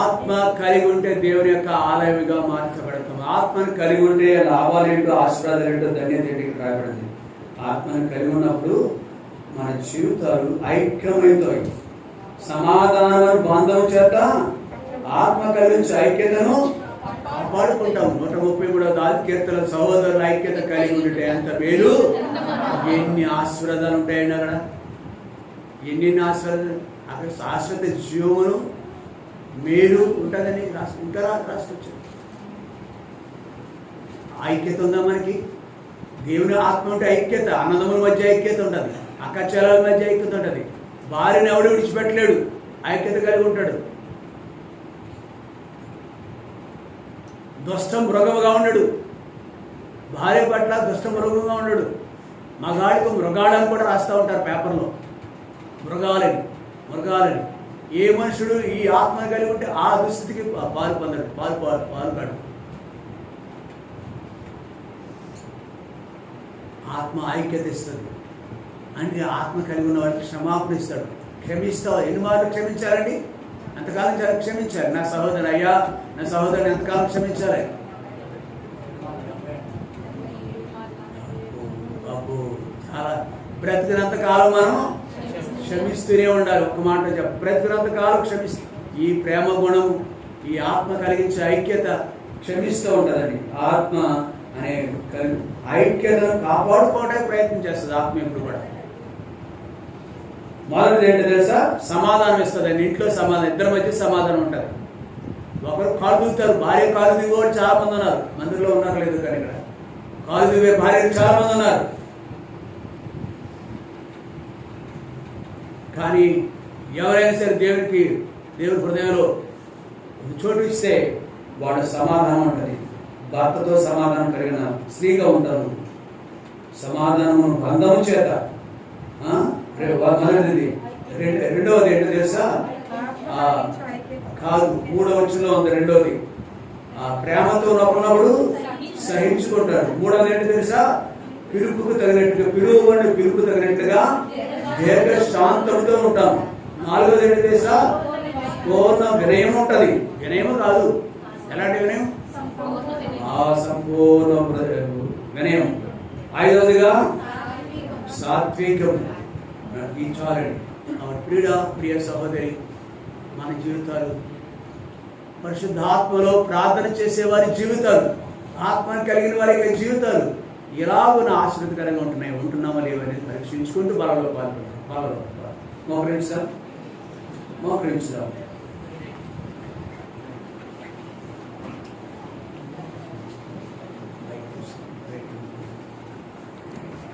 ఆత్మ కలిగి ఉంటే దేవుని యొక్క ఆలయంగా మార్చబడతాం. ఆత్మను కలిగి ఉంటే లాభాలేంటో, ఆశీర్వాదాలేంటో, ధన్యత ఏంటి రాయబడింది. ఆత్మను కలిగి ఉన్నప్పుడు మన జీవితాలు ఐక్యమైతాయి. సమాధానం బంధం చేత ఆత్మ కలిగించే ఐక్యతను కాపాడుకుంటాం. 133వ కీర్తన సహోదరుల ఐక్యత కలిగి ఉంటే ఎంత మేలు. ఎన్ని ఆశీర్వాదాలు ఉంటాయండి అక్కడ, ఎన్ని ఆశీర్వాదాలు. అక్కడ శాశ్వత జీవమును మేలు ఉంటుందని ఇంకా రాసుకొచ్చారు. ఐక్యత ఉందా మనకి? దేవుని ఆత్మ ఉంటే ఐక్యత, అన్నదమ్ముల మధ్య ఐక్యత ఉంటుంది, అక్కచెల్లెల మధ్య ఐక్యత ఉంటుంది. భార్యను ఎవడు విడిచిపెట్టలేడు, ఐక్యత కలిగి ఉంటాడు. దుష్ట మృగముగా ఉండడు, భార్య పట్ల దుష్ట మృగంగా ఉండడు. మగాడికి మృగాడని కూడా రాస్తూ ఉంటారు పేపర్లో. మృగాలని ఏ మనుషుడు ఈ ఆత్మ కలిగి ఉంటే ఆ దుస్థితికి పాలు పొందడు, పాల్పడు. ఆత్మ ఐక్యత ఇస్తుంది. అంటే ఆత్మ కలిగి ఉన్న వాడికి క్షమాపణ ఇస్తాడు. క్షమిస్తావు. ఎన్ని మార్లు క్షమించాలండి? ఎంతకాలం క్షమించాలి? నా సహోదరు అయ్యా, నా సహోదరుని ఎంతకాలం క్షమించాలి? అబ్బో, చాలా బ్రతికినంత కాలం మనం క్షమిస్తూనే ఉండాలి. ఒక్క మాట చెప్ప, బ్రతికినంత కాలం క్షమిస్తూ, ఈ ప్రేమ గుణం, ఈ ఆత్మ కలిగించే ఐక్యత క్షమిస్తూ ఉంటుందండి. ఆత్మ అనే ఐక్యతను కాపాడుకోవడానికి ప్రయత్నం చేస్తుంది ఆత్మ ఎప్పుడు కూడా. మొదటిది ఏంటో తెలుసా? సమాధానం ఇస్తుందండి. ఇంట్లో సమాధానం, ఇద్దరి మధ్య సమాధానం ఉంటుంది. ఒకరు కాలు దిగుతారు, భార్య కాలు దిగేవాడు చాలా మంది ఉన్నారు. మందిలో ఉన్నారు లేదు కానీ ఇక్కడ కాలు దిగే భార్యలు చాలా మంది ఉన్నారు. కానీ ఎవరైనా సరే దేవుడి హృదయంలో చోటు ఇస్తే వాడు సమాధానం ఉంటుంది. భర్తతో సమాధానం కలిగిన స్త్రీగా ఉంటారు. సమాధానము బంధము చేత. రెండవది ఏంటో తెలుసా? కాదు, 3వ వచనంలో ఉంది. రెండవది ప్రేమతో ఉన్నప్పుడు సహించుకుంటారు. 3వది ఏంటో తెలుసా? పిలుపుకు తగినట్టుగా దీర్ఘ శాంతంతో ఉంటాం. 4వది ఏంటో తెలుసా? పూర్ణ వినయం ఉంటుంది. వినయము కాదు, ఎలాంటి వినయం? సంపూర్ణ వినయం. 5వదిగా సాత్వికం. ఈ చాలండి. ప్రియ సహోదరి, మన జీవితాలు పరిశుద్ధాత్మలో ప్రార్థన చేసేవారి జీవితాలు, ఆత్మను కలిగిన వారి యొక్క జీవితాలు ఎలాగో ఆశ్రితకరంగా ఉంటున్నామా లేవనేది పరీక్షించుకుంటూ బలంలో పాల్గొంటాం. మోకరించుదాం.